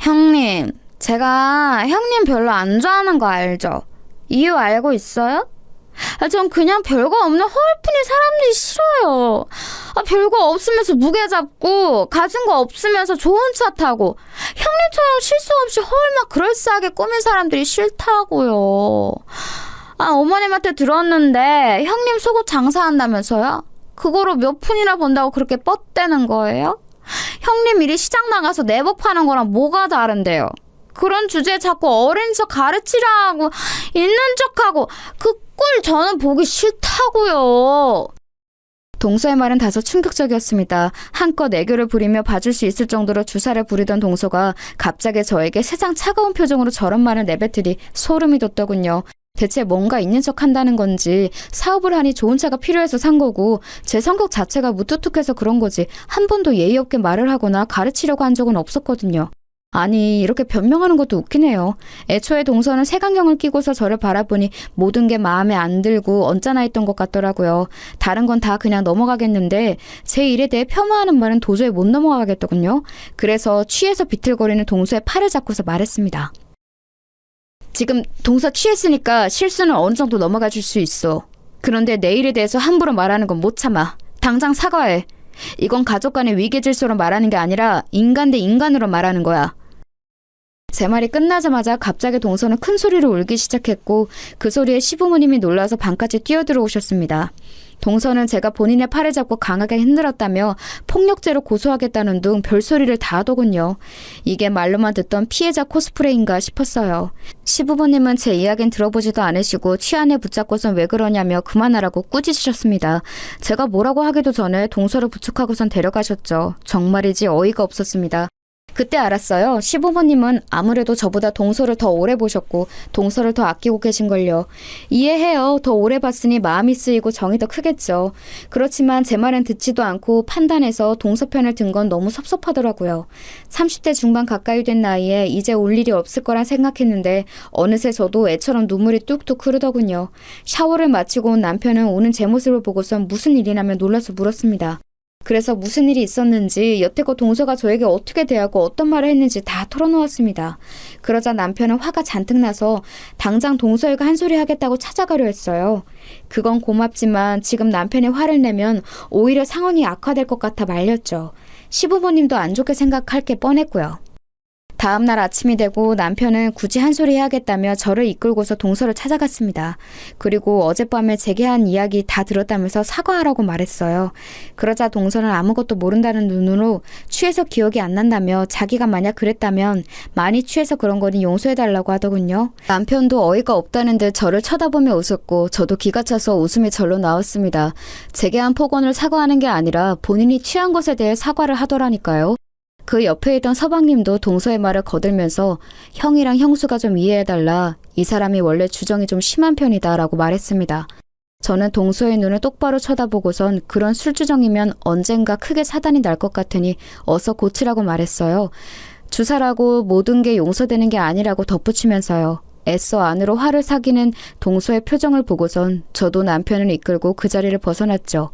형님, 제가 형님 별로 안 좋아하는 거 알죠? 이유 알고 있어요? 전 그냥 별거 없는 허울뿐인 사람들이 싫어요. 별거 없으면서 무게 잡고 가진 거 없으면서 좋은 차 타고 형님처럼 실수 없이 허울만 그럴싸하게 꾸민 사람들이 싫다고요. 어머님한테 들었는데 형님 속옷 장사한다면서요? 그거로 몇 푼이나 번다고 그렇게 뻗대는 거예요? 형님 일이 시장 나가서 내복 파는 거랑 뭐가 다른데요? 그런 주제에 자꾸 어린 척 가르치려 하고 있는 척하고 그 꼴 저는 보기 싫다고요. 동서의 말은 다소 충격적이었습니다. 한껏 애교를 부리며 봐줄 수 있을 정도로 주사를 부리던 동서가 갑자기 저에게 세상 차가운 표정으로 저런 말을 내뱉으니 소름이 돋더군요. 대체 뭔가 있는 척 한다는 건지 사업을 하니 좋은 차가 필요해서 산 거고 제 성격 자체가 무뚝뚝해서 그런 거지 한 번도 예의 없게 말을 하거나 가르치려고 한 적은 없었거든요. 아니 이렇게 변명하는 것도 웃기네요. 애초에 동서는 색안경을 끼고서 저를 바라보니 모든 게 마음에 안 들고 언짢아 있던 것 같더라고요. 다른 건 다 그냥 넘어가겠는데 제 일에 대해 폄하하는 말은 도저히 못 넘어가겠더군요. 그래서 취해서 비틀거리는 동서의 팔을 잡고서 말했습니다. 지금 동서 취했으니까 실수는 어느 정도 넘어가 줄 수 있어. 그런데 내 일에 대해서 함부로 말하는 건 못 참아. 당장 사과해. 이건 가족 간의 위계 질서로 말하는 게 아니라 인간 대 인간으로 말하는 거야. 제 말이 끝나자마자 갑자기 동서는 큰 소리로 울기 시작했고 그 소리에 시부모님이 놀라서 방까지 뛰어들어오셨습니다. 동서는 제가 본인의 팔을 잡고 강하게 흔들었다며 폭력죄로 고소하겠다는 둥 별소리를 다 하더군요. 이게 말로만 듣던 피해자 코스프레인가 싶었어요. 시부모님은 제 이야기는 들어보지도 않으시고 취안에 붙잡고선 왜 그러냐며 그만하라고 꾸짖으셨습니다. 제가 뭐라고 하기도 전에 동서를 부축하고선 데려가셨죠. 정말이지 어이가 없었습니다. 그때 알았어요. 시부모님은 아무래도 저보다 동서를 더 오래 보셨고 동서를 더 아끼고 계신걸요. 이해해요. 더 오래 봤으니 마음이 쓰이고 정이 더 크겠죠. 그렇지만 제 말은 듣지도 않고 판단해서 동서 편을 든 건 너무 섭섭하더라고요. 30대 중반 가까이 된 나이에 이제 올 일이 없을 거란 생각했는데 어느새 저도 애처럼 눈물이 뚝뚝 흐르더군요. 샤워를 마치고 온 남편은 오는 제 모습을 보고선 무슨 일이냐며 놀라서 물었습니다. 그래서 무슨 일이 있었는지 여태껏 동서가 저에게 어떻게 대하고 어떤 말을 했는지 다 털어놓았습니다. 그러자 남편은 화가 잔뜩 나서 당장 동서에게 한 소리 하겠다고 찾아가려 했어요. 그건 고맙지만 지금 남편이 화를 내면 오히려 상황이 악화될 것 같아 말렸죠. 시부모님도 안 좋게 생각할 게 뻔했고요. 다음 날 아침이 되고 남편은 굳이 한 소리 해야겠다며 저를 이끌고서 동서를 찾아갔습니다. 그리고 어젯밤에 제게 한 이야기 다 들었다면서 사과하라고 말했어요. 그러자 동서는 아무것도 모른다는 눈으로 취해서 기억이 안 난다며 자기가 만약 그랬다면 많이 취해서 그런 거니 용서해달라고 하더군요. 남편도 어이가 없다는 듯 저를 쳐다보며 웃었고 저도 기가 차서 웃음이 절로 나왔습니다. 제게 한 폭언을 사과하는 게 아니라 본인이 취한 것에 대해 사과를 하더라니까요. 그 옆에 있던 서방님도 동서의 말을 거들면서 형이랑 형수가 좀 이해해달라. 이 사람이 원래 주정이 좀 심한 편이다 라고 말했습니다. 저는 동서의 눈을 똑바로 쳐다보고선 그런 술주정이면 언젠가 크게 사단이 날 것 같으니 어서 고치라고 말했어요. 주사라고 모든 게 용서되는 게 아니라고 덧붙이면서요. 애써 안으로 화를 사기는 동서의 표정을 보고선 저도 남편을 이끌고 그 자리를 벗어났죠.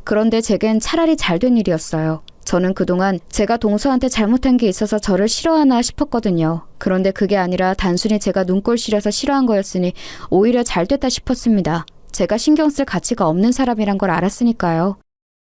그런데 제겐 차라리 잘된 일이었어요. 저는 그동안 제가 동서한테 잘못한 게 있어서 저를 싫어하나 싶었거든요. 그런데 그게 아니라 단순히 제가 눈꼴 시려서 싫어한 거였으니 오히려 잘됐다 싶었습니다. 제가 신경 쓸 가치가 없는 사람이란 걸 알았으니까요.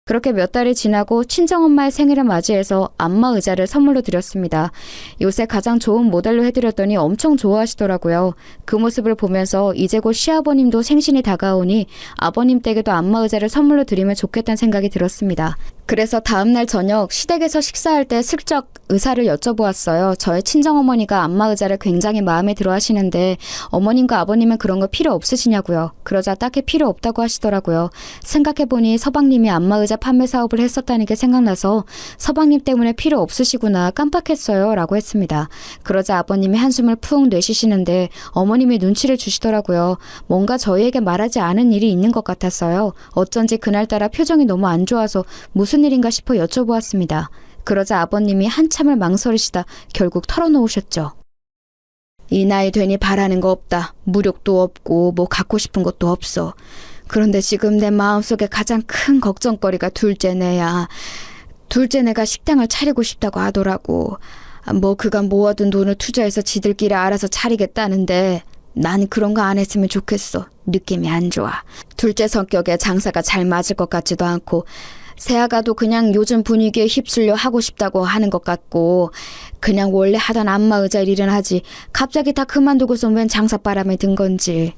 그렇게 몇 달이 지나고 친정엄마의 생일을 맞이해서 안마 의자를 선물로 드렸습니다. 요새 가장 좋은 모델로 해드렸더니 엄청 좋아하시더라고요. 그 모습을 보면서 이제 곧 시아버님도 생신이 다가오니 아버님 댁에도 안마 의자를 선물로 드리면 좋겠다는 생각이 들었습니다. 그래서 다음날 저녁 시댁에서 식사할 때 슬쩍 의사를 여쭤보았어요. 저의 친정어머니가 안마의자를 굉장히 마음에 들어 하시는데 어머님과 아버님은 그런 거 필요 없으시냐고요. 그러자 딱히 필요 없다고 하시더라고요. 생각해보니 서방님이 안마의자 판매 사업을 했었다는 게 생각나서 서방님 때문에 필요 없으시구나 깜빡했어요 라고 했습니다. 그러자 아버님이 한숨을 푹 내쉬시는데 어머님이 눈치를 주시더라고요. 뭔가 저희에게 말하지 않은 일이 있는 것 같았어요. 어쩐지 그날따라 표정이 너무 안 좋아서 무슨 일인가 싶어 여쭤보았습니다. 그러자 아버님이 한참을 망설이시다 결국 털어놓으셨죠. 이 나이 되니 바라는 거 없다. 무력도 없고 뭐 갖고 싶은 것도 없어. 그런데 지금 내 마음속에 가장 큰 걱정거리가 둘째네야. 둘째네가 식당을 차리고 싶다고 하더라고. 뭐 그간 모아둔 돈을 투자해서 지들끼리 알아서 차리겠다는데 난 그런 거 안 했으면 좋겠어. 느낌이 안 좋아. 둘째 성격에 장사가 잘 맞을 것 같지도 않고 새아가도 그냥 요즘 분위기에 휩쓸려 하고 싶다고 하는 것 같고 그냥 원래 하던 안마의자 일은 하지 갑자기 다 그만두고서 웬 장사바람에 든 건지.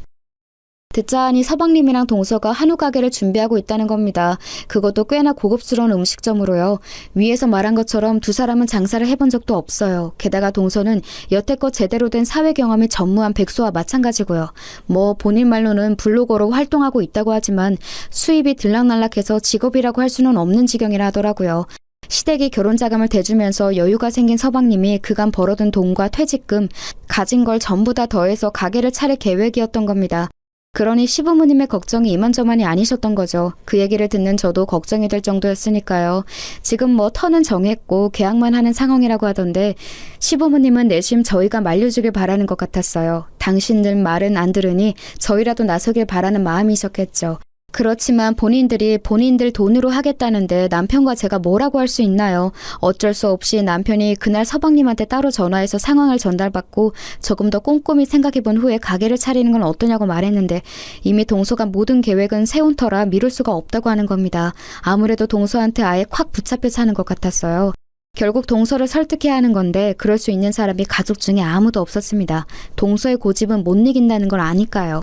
듣자 하니 서방님이랑 동서가 한우 가게를 준비하고 있다는 겁니다. 그것도 꽤나 고급스러운 음식점으로요. 위에서 말한 것처럼 두 사람은 장사를 해본 적도 없어요. 게다가 동서는 여태껏 제대로 된 사회 경험이 전무한 백수와 마찬가지고요. 뭐 본인 말로는 블로거로 활동하고 있다고 하지만 수입이 들락날락해서 직업이라고 할 수는 없는 지경이라 하더라고요. 시댁이 결혼 자금을 대주면서 여유가 생긴 서방님이 그간 벌어둔 돈과 퇴직금, 가진 걸 전부 다 더해서 가게를 차릴 계획이었던 겁니다. 그러니 시부모님의 걱정이 이만저만이 아니셨던 거죠. 그 얘기를 듣는 저도 걱정이 될 정도였으니까요. 지금 뭐 터는 정했고 계약만 하는 상황이라고 하던데 시부모님은 내심 저희가 말려주길 바라는 것 같았어요. 당신들 말은 안 들으니 저희라도 나서길 바라는 마음이셨겠죠. 그렇지만 본인들이 본인들 돈으로 하겠다는데 남편과 제가 뭐라고 할 수 있나요? 어쩔 수 없이 남편이 그날 서방님한테 따로 전화해서 상황을 전달받고 조금 더 꼼꼼히 생각해본 후에 가게를 차리는 건 어떠냐고 말했는데 이미 동서가 모든 계획은 세운 터라 미룰 수가 없다고 하는 겁니다. 아무래도 동서한테 아예 콱 붙잡혀 사는 것 같았어요. 결국 동서를 설득해야 하는 건데 그럴 수 있는 사람이 가족 중에 아무도 없었습니다. 동서의 고집은 못 이긴다는 걸 아니까요.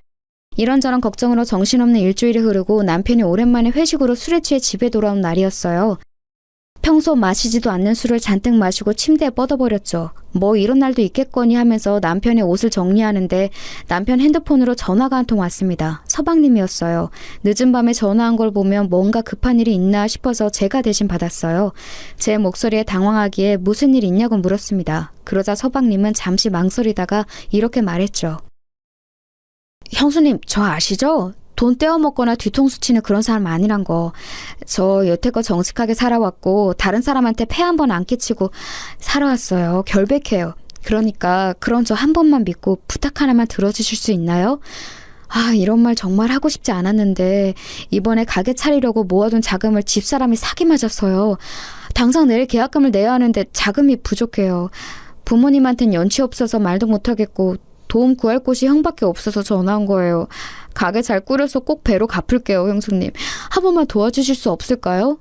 이런저런 걱정으로 정신없는 일주일이 흐르고 남편이 오랜만에 회식으로 술에 취해 집에 돌아온 날이었어요. 평소 마시지도 않는 술을 잔뜩 마시고 침대에 뻗어버렸죠. 뭐 이런 날도 있겠거니 하면서 남편의 옷을 정리하는데 남편 핸드폰으로 전화가 한 통 왔습니다. 서방님이었어요. 늦은 밤에 전화한 걸 보면 뭔가 급한 일이 있나 싶어서 제가 대신 받았어요. 제 목소리에 당황하기에 무슨 일 있냐고 물었습니다. 그러자 서방님은 잠시 망설이다가 이렇게 말했죠. 형수님, 저 아시죠? 돈 떼어먹거나 뒤통수 치는 그런 사람 아니란 거. 저 여태껏 정직하게 살아왔고 다른 사람한테 폐 한 번 안 끼치고 살아왔어요. 결백해요. 그러니까 그런 저 한 번만 믿고 부탁 하나만 들어주실 수 있나요? 아, 이런 말 정말 하고 싶지 않았는데 이번에 가게 차리려고 모아둔 자금을 집사람이 사기 맞았어요. 당장 내일 계약금을 내야 하는데 자금이 부족해요. 부모님한텐 연치 없어서 말도 못하겠고 도움 구할 곳이 형밖에 없어서 전화한 거예요. 가게 잘 꾸려서 꼭 배로 갚을게요, 형수님. 한 번만 도와주실 수 없을까요?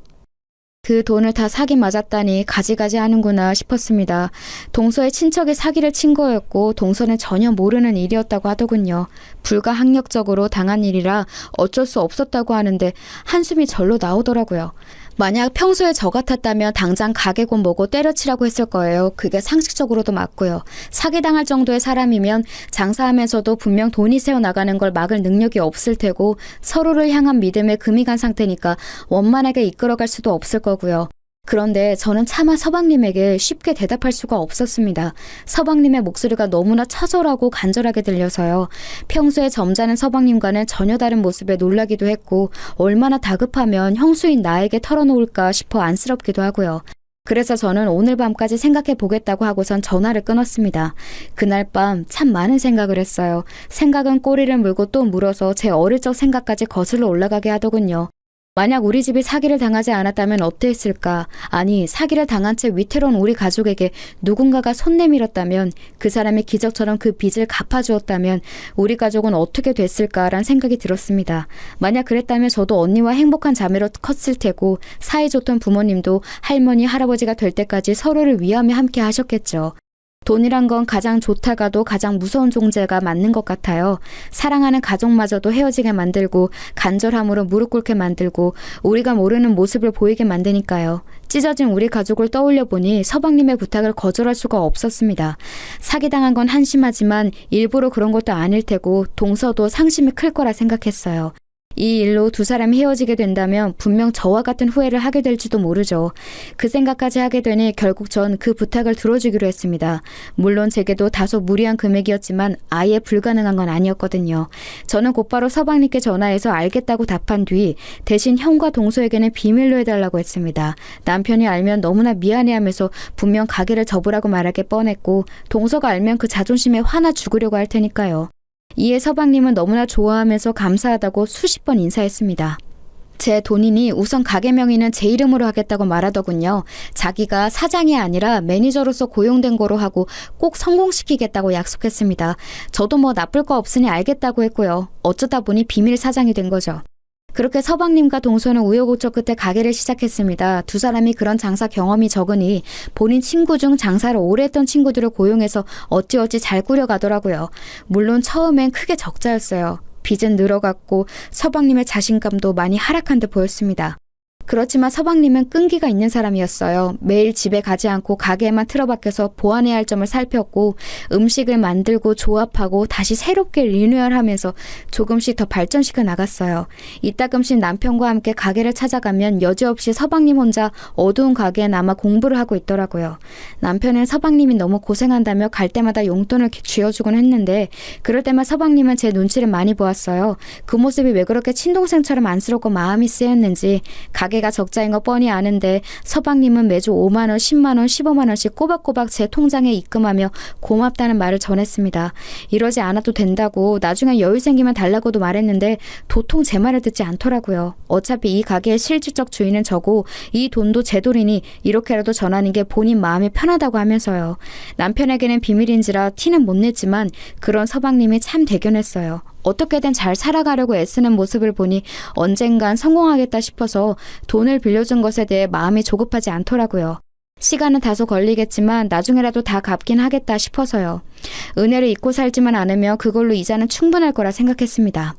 그 돈을 다 사기 맞았다니 가지가지 하는구나 싶었습니다. 동서의 친척이 사기를 친 거였고 동서는 전혀 모르는 일이었다고 하더군요. 불가항력적으로 당한 일이라 어쩔 수 없었다고 하는데 한숨이 절로 나오더라고요. 만약 평소에 저 같았다면 당장 가게고 뭐고 때려치라고 했을 거예요. 그게 상식적으로도 맞고요. 사기당할 정도의 사람이면 장사하면서도 분명 돈이 새어나가는 걸 막을 능력이 없을 테고 서로를 향한 믿음에 금이 간 상태니까 원만하게 이끌어갈 수도 없을 거고요. 그런데 저는 차마 서방님에게 쉽게 대답할 수가 없었습니다. 서방님의 목소리가 너무나 처절하고 간절하게 들려서요. 평소에 점잖은 서방님과는 전혀 다른 모습에 놀라기도 했고 얼마나 다급하면 형수인 나에게 털어놓을까 싶어 안쓰럽기도 하고요. 그래서 저는 오늘 밤까지 생각해 보겠다고 하고선 전화를 끊었습니다. 그날 밤 참 많은 생각을 했어요. 생각은 꼬리를 물고 또 물어서 제 어릴 적 생각까지 거슬러 올라가게 하더군요. 만약 우리 집이 사기를 당하지 않았다면 어땠을까? 아니, 사기를 당한 채 위태로운 우리 가족에게 누군가가 손 내밀었다면, 그 사람이 기적처럼 그 빚을 갚아주었다면 우리 가족은 어떻게 됐을까란 생각이 들었습니다. 만약 그랬다면 저도 언니와 행복한 자매로 컸을 테고 사이좋던 부모님도 할머니, 할아버지가 될 때까지 서로를 위하며 함께 하셨겠죠. 돈이란 건 가장 좋다가도 가장 무서운 존재가 맞는 것 같아요. 사랑하는 가족마저도 헤어지게 만들고 간절함으로 무릎 꿇게 만들고 우리가 모르는 모습을 보이게 만드니까요. 찢어진 우리 가족을 떠올려 보니 서방님의 부탁을 거절할 수가 없었습니다. 사기당한 건 한심하지만 일부러 그런 것도 아닐 테고 동서도 상심이 클 거라 생각했어요. 이 일로 두 사람이 헤어지게 된다면 분명 저와 같은 후회를 하게 될지도 모르죠. 그 생각까지 하게 되니 결국 전 그 부탁을 들어주기로 했습니다. 물론 제게도 다소 무리한 금액이었지만 아예 불가능한 건 아니었거든요. 저는 곧바로 서방님께 전화해서 알겠다고 답한 뒤 대신 형과 동서에게는 비밀로 해달라고 했습니다. 남편이 알면 너무나 미안해하면서 분명 가게를 접으라고 말하게 뻔했고 동서가 알면 그 자존심에 화나 죽으려고 할 테니까요. 이에 서방님은 너무나 좋아하면서 감사하다고 수십 번 인사했습니다. 제 돈이니 우선 가게 명의는 제 이름으로 하겠다고 말하더군요. 자기가 사장이 아니라 매니저로서 고용된 거로 하고 꼭 성공시키겠다고 약속했습니다. 저도 뭐 나쁠 거 없으니 알겠다고 했고요. 어쩌다 보니 비밀 사장이 된 거죠. 그렇게 서방님과 동서는 우여곡절 끝에 가게를 시작했습니다. 두 사람이 그런 장사 경험이 적으니 본인 친구 중 장사를 오래 했던 친구들을 고용해서 어찌어찌 잘 꾸려가더라고요. 물론 처음엔 크게 적자였어요. 빚은 늘어갔고 서방님의 자신감도 많이 하락한 듯 보였습니다. 그렇지만 서방님은 끈기가 있는 사람이었어요. 매일 집에 가지 않고 가게에만 틀어박혀서 보완해야 할 점을 살폈고 음식을 만들고 조합하고 다시 새롭게 리뉴얼하면서 조금씩 더 발전시켜 나갔어요. 이따금씩 남편과 함께 가게를 찾아가면 여지없이 서방님 혼자 어두운 가게에 남아 공부를 하고 있더라고요. 남편은 서방님이 너무 고생한다며 갈 때마다 용돈을 쥐어주곤 했는데 그럴 때만 서방님은 제 눈치를 많이 보았어요. 그 모습이 왜 그렇게 친동생처럼 안쓰럽고 마음이 쓰였는지 가게가 적자인 거 뻔히 아는데 서방님은 매주 5만 원, 10만 원, 15만 원씩 꼬박꼬박 제 통장에 입금하며 고맙다는 말을 전했습니다. 이러지 않아도 된다고 나중에 여유 생기면 달라고도 말했는데 도통 제 말을 듣지 않더라고요. 어차피 이 가게의 실질적 주인은 저고 이 돈도 제 돈이니 이렇게라도 전하는 게 본인 마음이 편하다고 하면서요. 남편에게는 비밀인지라 티는 못 냈지만 그런 서방님이 참 대견했어요. 어떻게든 잘 살아가려고 애쓰는 모습을 보니 언젠간 성공하겠다 싶어서 돈을 빌려준 것에 대해 마음이 조급하지 않더라고요. 시간은 다소 걸리겠지만 나중에라도 다 갚긴 하겠다 싶어서요. 은혜를 잊고 살지만 않으며 그걸로 이자는 충분할 거라 생각했습니다.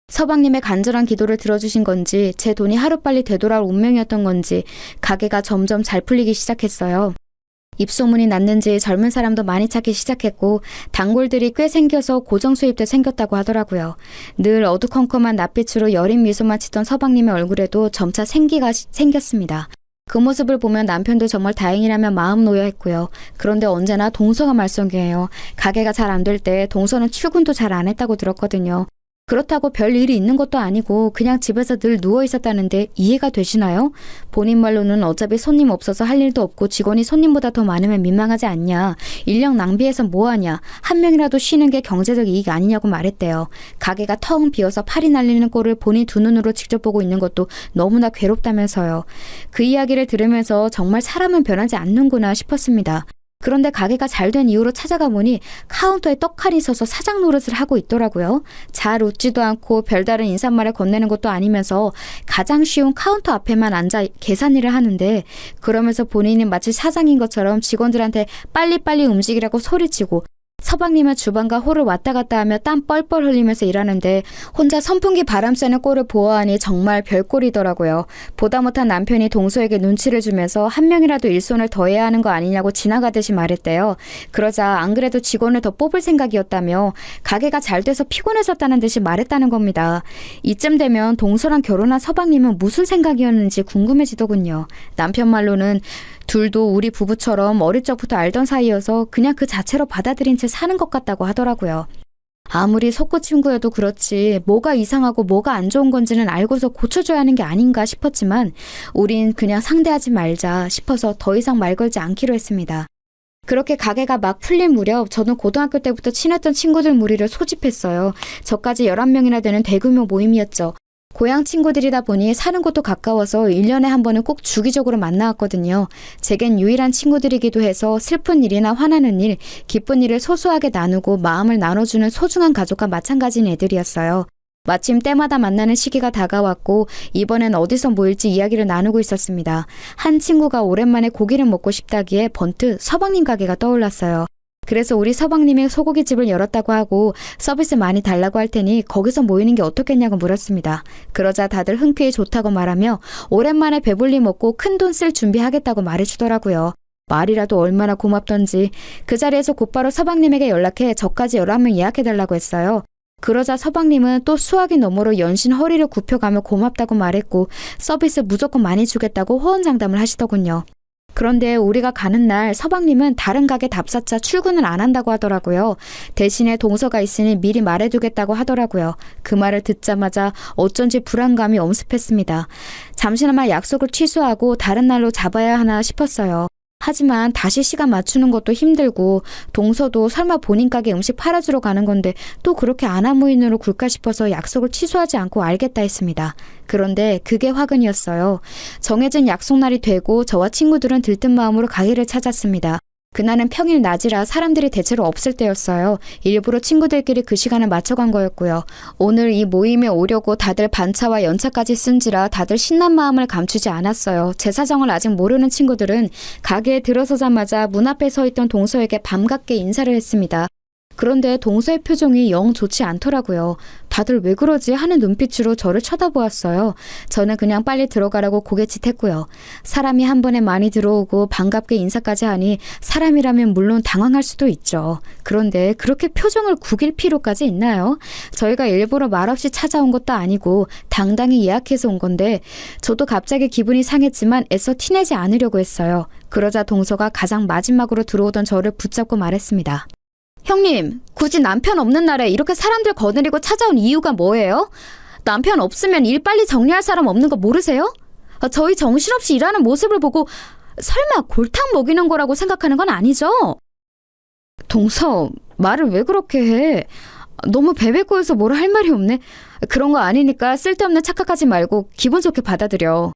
서방님의 간절한 기도를 들어주신 건지 제 돈이 하루빨리 되돌아올 운명이었던 건지 가게가 점점 잘 풀리기 시작했어요. 입소문이 났는지 젊은 사람도 많이 찾기 시작했고 단골들이 꽤 생겨서 고정 수입도 생겼다고 하더라고요. 늘 어두컴컴한 낯빛으로 여린 미소만 짓던 서방님의 얼굴에도 점차 생기가 생겼습니다. 그 모습을 보면 남편도 정말 다행이라며 마음 놓여했고요. 그런데 언제나 동서가 말썽이에요. 가게가 잘 안 될 때 동서는 출근도 잘 안 했다고 들었거든요. 그렇다고 별 일이 있는 것도 아니고 그냥 집에서 늘 누워 있었다는데 이해가 되시나요? 본인 말로는 어차피 손님 없어서 할 일도 없고 직원이 손님보다 더 많으면 민망하지 않냐. 인력 낭비해서 뭐하냐. 한 명이라도 쉬는 게 경제적 이익 아니냐고 말했대요. 가게가 텅 비어서 팔이 날리는 꼴을 본인 두 눈으로 직접 보고 있는 것도 너무나 괴롭다면서요. 그 이야기를 들으면서 정말 사람은 변하지 않는구나 싶었습니다. 그런데 가게가 잘 된 이후로 찾아가 보니 카운터에 떡하니 서서 사장 노릇을 하고 있더라고요. 잘 웃지도 않고 별다른 인사말을 건네는 것도 아니면서 가장 쉬운 카운터 앞에만 앉아 계산일을 하는데 그러면서 본인은 마치 사장인 것처럼 직원들한테 빨리빨리 움직이라고 소리치고 서방님은 주방과 홀을 왔다 갔다 하며 땀 뻘뻘 흘리면서 일하는데 혼자 선풍기 바람 쐬는 꼴을 보아하니 정말 별꼴이더라고요. 보다 못한 남편이 동서에게 눈치를 주면서 한 명이라도 일손을 더 해야 하는 거 아니냐고 지나가듯이 말했대요. 그러자 안 그래도 직원을 더 뽑을 생각이었다며 가게가 잘 돼서 피곤해졌다는 듯이 말했다는 겁니다. 이쯤 되면 동서랑 결혼한 서방님은 무슨 생각이었는지 궁금해지더군요. 남편 말로는 둘도 우리 부부처럼 어릴 적부터 알던 사이여서 그냥 그 자체로 받아들인 채 사는 것 같다고 하더라고요. 아무리 속고 친구여도 그렇지 뭐가 이상하고 뭐가 안 좋은 건지는 알고서 고쳐줘야 하는 게 아닌가 싶었지만 우린 그냥 상대하지 말자 싶어서 더 이상 말 걸지 않기로 했습니다. 그렇게 가게가 막 풀린 무렵 저는 고등학교 때부터 친했던 친구들 무리를 소집했어요. 저까지 11명이나 되는 대규모 모임이었죠. 고향 친구들이다 보니 사는 곳도 가까워서 1년에 한 번은 꼭 주기적으로 만나왔거든요. 제겐 유일한 친구들이기도 해서 슬픈 일이나 화나는 일, 기쁜 일을 소소하게 나누고 마음을 나눠주는 소중한 가족과 마찬가지인 애들이었어요. 마침 때마다 만나는 시기가 다가왔고 이번엔 어디서 모일지 이야기를 나누고 있었습니다. 한 친구가 오랜만에 고기를 먹고 싶다기에 번뜩 서방님 가게가 떠올랐어요. 그래서 우리 서방님이 소고기집을 열었다고 하고 서비스 많이 달라고 할 테니 거기서 모이는 게 어떻겠냐고 물었습니다. 그러자 다들 흔쾌히 좋다고 말하며 오랜만에 배불리 먹고 큰돈 쓸 준비하겠다고 말해주더라고요. 말이라도 얼마나 고맙던지 그 자리에서 곧바로 서방님에게 연락해 저까지 11명 예약해달라고 했어요. 그러자 서방님은 또 수화기 너머로 연신 허리를 굽혀가며 고맙다고 말했고 서비스 무조건 많이 주겠다고 호언장담을 하시더군요. 그런데 우리가 가는 날 서방님은 다른 가게 답사차 출근을 안 한다고 하더라고요. 대신에 동서가 있으니 미리 말해두겠다고 하더라고요. 그 말을 듣자마자 어쩐지 불안감이 엄습했습니다. 잠시나마 약속을 취소하고 다른 날로 잡아야 하나 싶었어요. 하지만 다시 시간 맞추는 것도 힘들고 동서도 설마 본인 가게 음식 팔아주러 가는 건데 또 그렇게 안하무인으로 굴까 싶어서 약속을 취소하지 않고 알겠다 했습니다. 그런데 그게 화근이었어요. 정해진 약속날이 되고 저와 친구들은 들뜬 마음으로 가게를 찾았습니다. 그날은 평일 낮이라 사람들이 대체로 없을 때였어요. 일부러 친구들끼리 그 시간을 맞춰간 거였고요. 오늘 이 모임에 오려고 다들 반차와 연차까지 쓴지라 다들 신난 마음을 감추지 않았어요. 제 사정을 아직 모르는 친구들은 가게에 들어서자마자 문 앞에 서 있던 동서에게 반갑게 인사를 했습니다. 그런데 동서의 표정이 영 좋지 않더라고요. 다들 왜 그러지 하는 눈빛으로 저를 쳐다보았어요. 저는 그냥 빨리 들어가라고 고개짓했고요. 사람이 한 번에 많이 들어오고 반갑게 인사까지 하니 사람이라면 물론 당황할 수도 있죠. 그런데 그렇게 표정을 구길 필요까지 있나요? 저희가 일부러 말없이 찾아온 것도 아니고 당당히 예약해서 온 건데 저도 갑자기 기분이 상했지만 애써 티내지 않으려고 했어요. 그러자 동서가 가장 마지막으로 들어오던 저를 붙잡고 말했습니다. 형님, 굳이 남편 없는 날에 이렇게 사람들 거느리고 찾아온 이유가 뭐예요? 남편 없으면 일 빨리 정리할 사람 없는 거 모르세요? 저희 정신없이 일하는 모습을 보고 설마 골탕 먹이는 거라고 생각하는 건 아니죠? 동서, 말을 왜 그렇게 해? 너무 베베꼬여서 뭐라 할 말이 없네. 그런 거 아니니까 쓸데없는 착각하지 말고 기분 좋게 받아들여.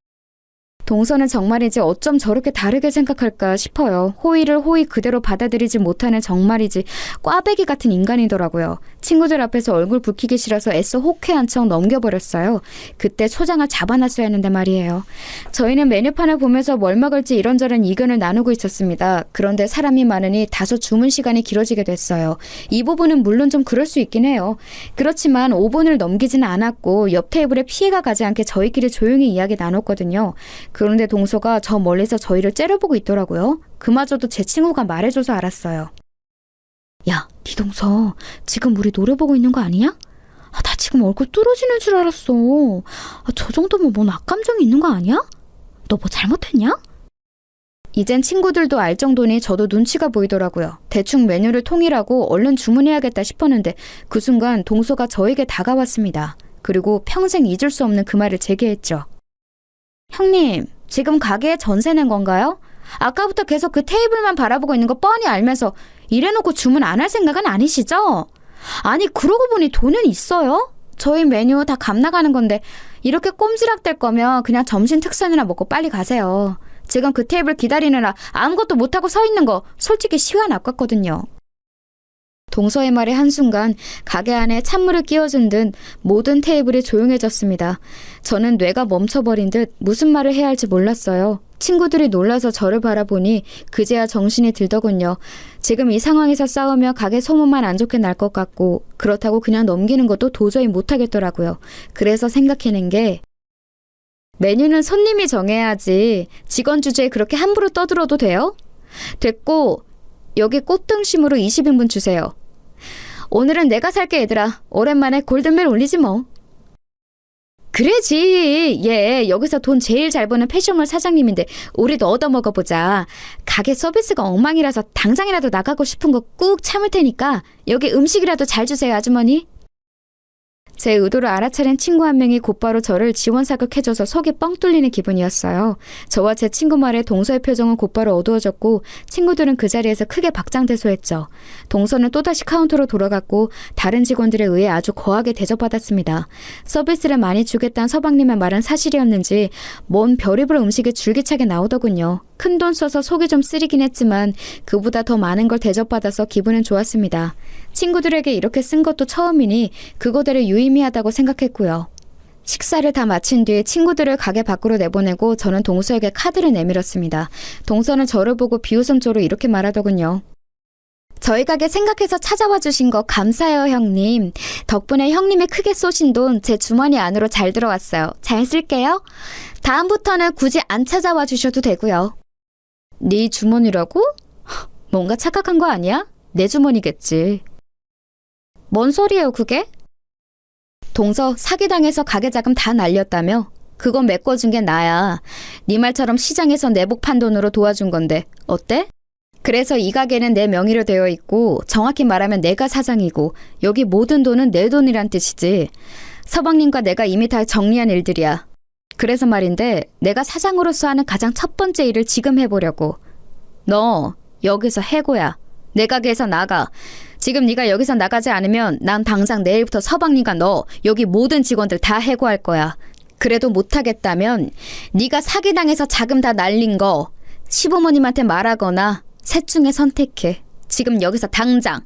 동서는 정말이지 어쩜 저렇게 다르게 생각할까 싶어요. 호의를 호의 그대로 받아들이지 못하는 정말이지 꽈배기 같은 인간이더라고요. 친구들 앞에서 얼굴 붉히기 싫어서 애써 호쾌한 척 넘겨버렸어요. 그때 초장을 잡아놨어야 했는데 말이에요. 저희는 메뉴판을 보면서 뭘 먹을지 이런저런 의견을 나누고 있었습니다. 그런데 사람이 많으니 다소 주문 시간이 길어지게 됐어요. 이 부분은 물론 좀 그럴 수 있긴 해요. 그렇지만 5분을 넘기지는 않았고 옆 테이블에 피해가 가지 않게 저희끼리 조용히 이야기 나눴거든요. 그런데 동서가 저 멀리서 저희를 째려보고 있더라고요. 그마저도 제 친구가 말해줘서 알았어요. 야, 니 동서 지금 우리 노래 보고 있는 거 아니야? 나 지금 얼굴 뚫어지는 줄 알았어. 저 정도면 뭔 악감정이 있는 거 아니야? 너 뭐 잘못했냐? 이젠 친구들도 알 정도니 저도 눈치가 보이더라고요. 대충 메뉴를 통일하고 얼른 주문해야겠다 싶었는데 그 순간 동서가 저에게 다가왔습니다. 그리고 평생 잊을 수 없는 그 말을 제기했죠. 형님, 지금 가게에 전세 낸 건가요? 아까부터 계속 그 테이블만 바라보고 있는 거 뻔히 알면서 이래놓고 주문 안 할 생각은 아니시죠? 아니, 그러고 보니 돈은 있어요? 저희 메뉴 다 값 나가는 건데 이렇게 꼼지락댈 거면 그냥 점심 특선이나 먹고 빨리 가세요. 지금 그 테이블 기다리느라 아무것도 못하고 서 있는 거 솔직히 시간 아깝거든요. 동서의 말에 한순간 가게 안에 찬물을 끼워준 듯 모든 테이블이 조용해졌습니다. 저는 뇌가 멈춰버린 듯 무슨 말을 해야 할지 몰랐어요. 친구들이 놀라서 저를 바라보니 그제야 정신이 들더군요. 지금 이 상황에서 싸우며 가게 소문만 안 좋게 날 것 같고 그렇다고 그냥 넘기는 것도 도저히 못하겠더라고요. 그래서 생각해낸 게 메뉴는 손님이 정해야지 직원 주제에 그렇게 함부로 떠들어도 돼요? 됐고 여기 꽃등심으로 20인분 주세요. 오늘은 내가 살게 얘들아. 오랜만에 골든벨 울리지 뭐. 그래지. 얘 여기서 돈 제일 잘 버는 패션몰 사장님인데 우리도 얻어먹어보자. 가게 서비스가 엉망이라서 당장이라도 나가고 싶은 거 꾹 참을 테니까 여기 음식이라도 잘 주세요 아주머니. 제 의도를 알아차린 친구 한 명이 곧바로 저를 지원사격해줘서 속이 뻥 뚫리는 기분이었어요. 저와 제 친구 말에 동서의 표정은 곧바로 어두워졌고 친구들은 그 자리에서 크게 박장대소했죠. 동서는 또다시 카운터로 돌아갔고 다른 직원들에 의해 아주 거하게 대접받았습니다. 서비스를 많이 주겠다는 서방님의 말은 사실이었는지 뭔 별의별 음식이 줄기차게 나오더군요. 큰돈 써서 속이 좀 쓰리긴 했지만 그보다 더 많은 걸 대접받아서 기분은 좋았습니다. 친구들에게 이렇게 쓴 것도 처음이니 그거대로 유의미하다고 생각했고요. 식사를 다 마친 뒤 친구들을 가게 밖으로 내보내고 저는 동서에게 카드를 내밀었습니다. 동서는 저를 보고 비웃음조로 이렇게 말하더군요. 저희 가게 생각해서 찾아와 주신 거 감사해요 형님. 덕분에 형님이 크게 쏘신 돈 제 주머니 안으로 잘 들어왔어요. 잘 쓸게요. 다음부터는 굳이 안 찾아와 주셔도 되고요. 네 주머니라고? 뭔가 착각한 거 아니야? 내 주머니겠지. 뭔 소리예요 그게? 동서 사기당해서 가게 자금 다 날렸다며? 그건 메꿔준 게 나야. 네 말처럼 시장에서 내복 판 돈으로 도와준 건데 어때? 그래서 이 가게는 내 명의로 되어 있고 정확히 말하면 내가 사장이고 여기 모든 돈은 내 돈이란 뜻이지. 서방님과 내가 이미 다 정리한 일들이야. 그래서 말인데 내가 사장으로서 하는 가장 첫 번째 일을 지금 해보려고. 너 여기서 해고야. 내 가게에서 나가. 지금 네가 여기서 나가지 않으면 난 당장 내일부터 서방님과 너 여기 모든 직원들 다 해고할 거야. 그래도 못하겠다면 네가 사기당해서 자금 다 날린 거 시부모님한테 말하거나 셋 중에 선택해. 지금 여기서 당장.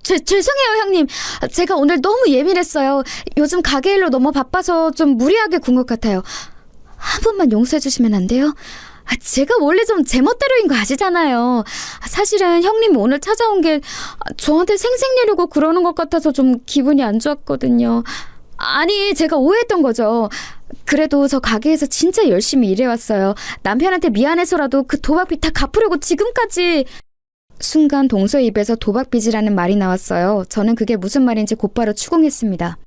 죄송해요 형님. 제가 오늘 너무 예민했어요. 요즘 가게 일로 너무 바빠서 좀 무리하게 군 것 같아요. 한 번만 용서해 주시면 안 돼요? 제가 원래 좀 제멋대로인 거 아시잖아요. 사실은 형님 오늘 찾아온 게 저한테 생색내려고 그러는 것 같아서 좀 기분이 안 좋았거든요. 아니, 제가 오해했던 거죠. 그래도 저 가게에서 진짜 열심히 일해왔어요. 남편한테 미안해서라도 그 도박빚 다 갚으려고 지금까지. 순간 동서의 입에서 도박빚이라는 말이 나왔어요. 저는 그게 무슨 말인지 곧바로 추궁했습니다.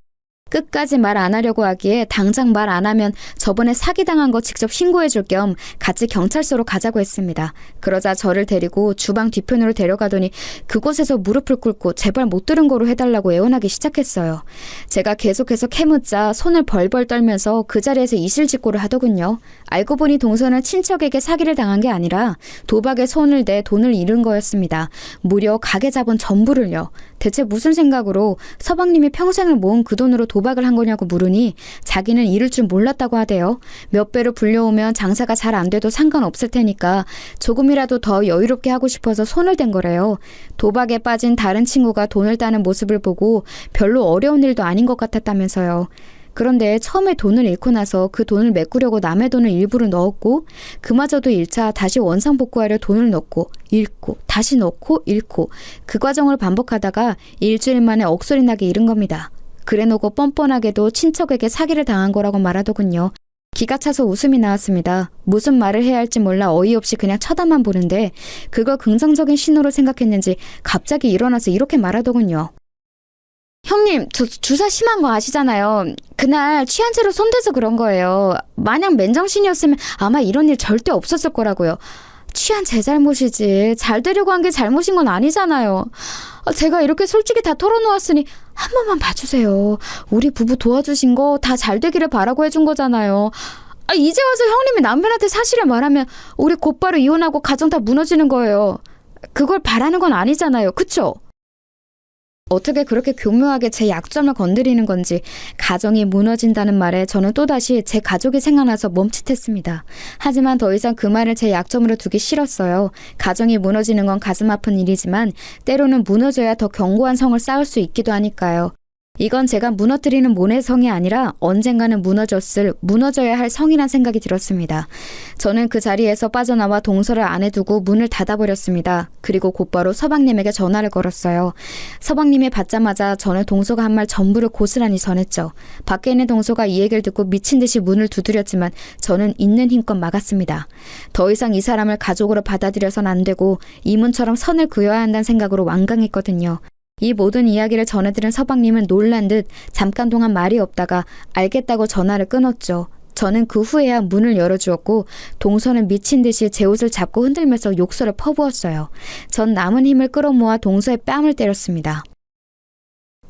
끝까지 말 안 하려고 하기에 당장 말 안 하면 저번에 사기당한 거 직접 신고해 줄 겸 같이 경찰서로 가자고 했습니다. 그러자 저를 데리고 주방 뒤편으로 데려가더니 그곳에서 무릎을 꿇고 제발 못 들은 거로 해달라고 애원하기 시작했어요. 제가 계속해서 캐묻자 손을 벌벌 떨면서 그 자리에서 이실직고를 하더군요. 알고 보니 동서는 친척에게 사기를 당한 게 아니라 도박에 손을 대 돈을 잃은 거였습니다. 무려 가게 자본 전부를요. 대체 무슨 생각으로 서방님이 평생을 모은 그 돈으로 도박을 한 거냐고 물으니 자기는 잃을 줄 몰랐다고 하대요. 몇 배로 불려오면 장사가 잘 안 돼도 상관없을 테니까 조금이라도 더 여유롭게 하고 싶어서 손을 댄 거래요. 도박에 빠진 다른 친구가 돈을 따는 모습을 보고 별로 어려운 일도 아닌 것 같았다면서요. 그런데 처음에 돈을 잃고 나서 그 돈을 메꾸려고 남의 돈을 일부러 넣었고 그마저도 1차 다시 원상복구하려 돈을 넣고 잃고 다시 넣고 잃고 그 과정을 반복하다가 일주일 만에 억소리 나게 잃은 겁니다. 그래놓고 뻔뻔하게도 친척에게 사기를 당한 거라고 말하더군요. 기가 차서 웃음이 나왔습니다. 무슨 말을 해야 할지 몰라 어이없이 그냥 쳐다만 보는데 그걸 긍정적인 신호로 생각했는지 갑자기 일어나서 이렇게 말하더군요. 형님, 저 주사 심한 거 아시잖아요. 그날 취한 채로 손대서 그런 거예요. 만약 맨정신이었으면 아마 이런 일 절대 없었을 거라고요. 취한 제 잘못이지. 잘 되려고 한 게 잘못인 건 아니잖아요. 제가 이렇게 솔직히 다 털어놓았으니 한 번만 봐주세요. 우리 부부 도와주신 거 다 잘 되기를 바라고 해준 거잖아요. 이제 와서 형님이 남편한테 사실을 말하면 우리 곧바로 이혼하고 가정 다 무너지는 거예요. 그걸 바라는 건 아니잖아요. 그쵸? 어떻게 그렇게 교묘하게 제 약점을 건드리는 건지 가정이 무너진다는 말에 저는 또다시 제 가족이 생각나서 멈칫했습니다. 하지만 더 이상 그 말을 제 약점으로 두기 싫었어요. 가정이 무너지는 건 가슴 아픈 일이지만 때로는 무너져야 더 견고한 성을 쌓을 수 있기도 하니까요. 이건 제가 무너뜨리는 모내 성이 아니라 언젠가는 무너져야 할 성이란 생각이 들었습니다. 저는 그 자리에서 빠져나와 동서를 안에 두고 문을 닫아버렸습니다. 그리고 곧바로 서방님에게 전화를 걸었어요. 서방님이 받자마자 저는 동서가 한 말 전부를 고스란히 전했죠. 밖에 있는 동서가 이 얘기를 듣고 미친 듯이 문을 두드렸지만 저는 있는 힘껏 막았습니다. 더 이상 이 사람을 가족으로 받아들여선 안 되고 이문처럼 선을 그어야 한다는 생각으로 완강했거든요. 이 모든 이야기를 전해들은 서방님은 놀란 듯 잠깐 동안 말이 없다가 알겠다고 전화를 끊었죠. 저는 그 후에야 문을 열어주었고 동서는 미친 듯이 제 옷을 잡고 흔들면서 욕설을 퍼부었어요. 전 남은 힘을 끌어모아 동서의 뺨을 때렸습니다.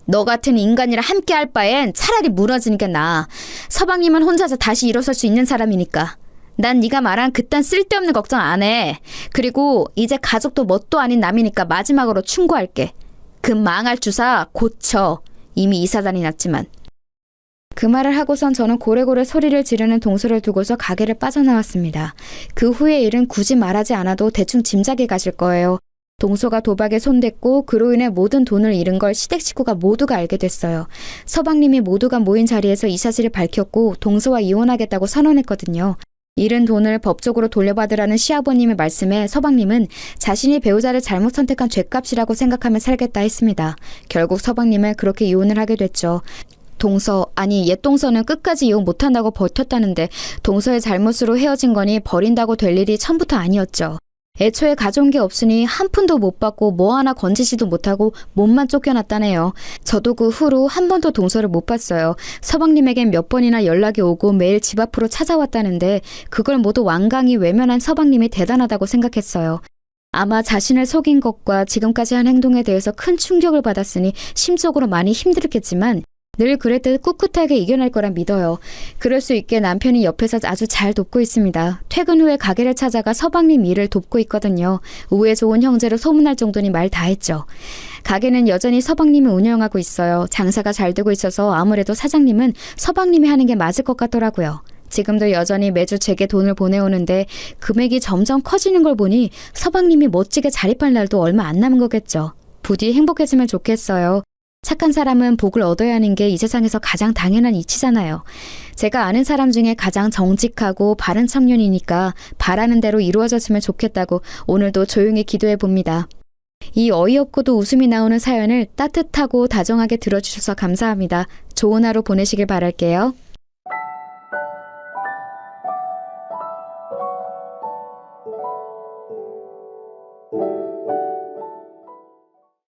너 같은 인간이랑 함께 할 바엔 차라리 무너지는 게 나아. 서방님은 혼자서 다시 일어설 수 있는 사람이니까. 난 네가 말한 그딴 쓸데없는 걱정 안 해. 그리고 이제 가족도 뭣도 아닌 남이니까 마지막으로 충고할게. 그 망할 주사 고쳐. 이미 이사단이 났지만. 그 말을 하고선 저는 고래고래 소리를 지르는 동서를 두고서 가게를 빠져나왔습니다. 그 후의 일은 굳이 말하지 않아도 대충 짐작이 가실 거예요. 동서가 도박에 손댔고 그로 인해 모든 돈을 잃은 걸 시댁 식구가 모두가 알게 됐어요. 서방님이 모두가 모인 자리에서 이 사실을 밝혔고 동서와 이혼하겠다고 선언했거든요. 잃은 돈을 법적으로 돌려받으라는 시아버님의 말씀에 서방님은 자신이 배우자를 잘못 선택한 죗값이라고 생각하며 살겠다 했습니다. 결국 서방님은 그렇게 이혼을 하게 됐죠. 옛 동서는 끝까지 이혼 못한다고 버텼다는데 동서의 잘못으로 헤어진 거니 버린다고 될 일이 처음부터 아니었죠. 애초에 가져온 게 없으니 한 푼도 못 받고 뭐 하나 건지지도 못하고 몸만 쫓겨났다네요. 저도 그 후로 한 번도 동서를 못 봤어요. 서방님에겐 몇 번이나 연락이 오고 매일 집 앞으로 찾아왔다는데 그걸 모두 완강히 외면한 서방님이 대단하다고 생각했어요. 아마 자신을 속인 것과 지금까지 한 행동에 대해서 큰 충격을 받았으니 심적으로 많이 힘들었겠지만 늘 그랬듯 꿋꿋하게 이겨낼 거라 믿어요. 그럴 수 있게 남편이 옆에서 아주 잘 돕고 있습니다. 퇴근 후에 가게를 찾아가 서방님 일을 돕고 있거든요. 우애 좋은 형제로 소문날 정도니 말 다 했죠. 가게는 여전히 서방님이 운영하고 있어요. 장사가 잘 되고 있어서 아무래도 사장님은 서방님이 하는 게 맞을 것 같더라고요. 지금도 여전히 매주 제게 돈을 보내오는데 금액이 점점 커지는 걸 보니 서방님이 멋지게 자립할 날도 얼마 안 남은 거겠죠. 부디 행복해지면 좋겠어요. 착한 사람은 복을 얻어야 하는 게 이 세상에서 가장 당연한 이치잖아요. 제가 아는 사람 중에 가장 정직하고 바른 청년이니까 바라는 대로 이루어졌으면 좋겠다고 오늘도 조용히 기도해 봅니다. 이 어이없고도 웃음이 나오는 사연을 따뜻하고 다정하게 들어주셔서 감사합니다. 좋은 하루 보내시길 바랄게요.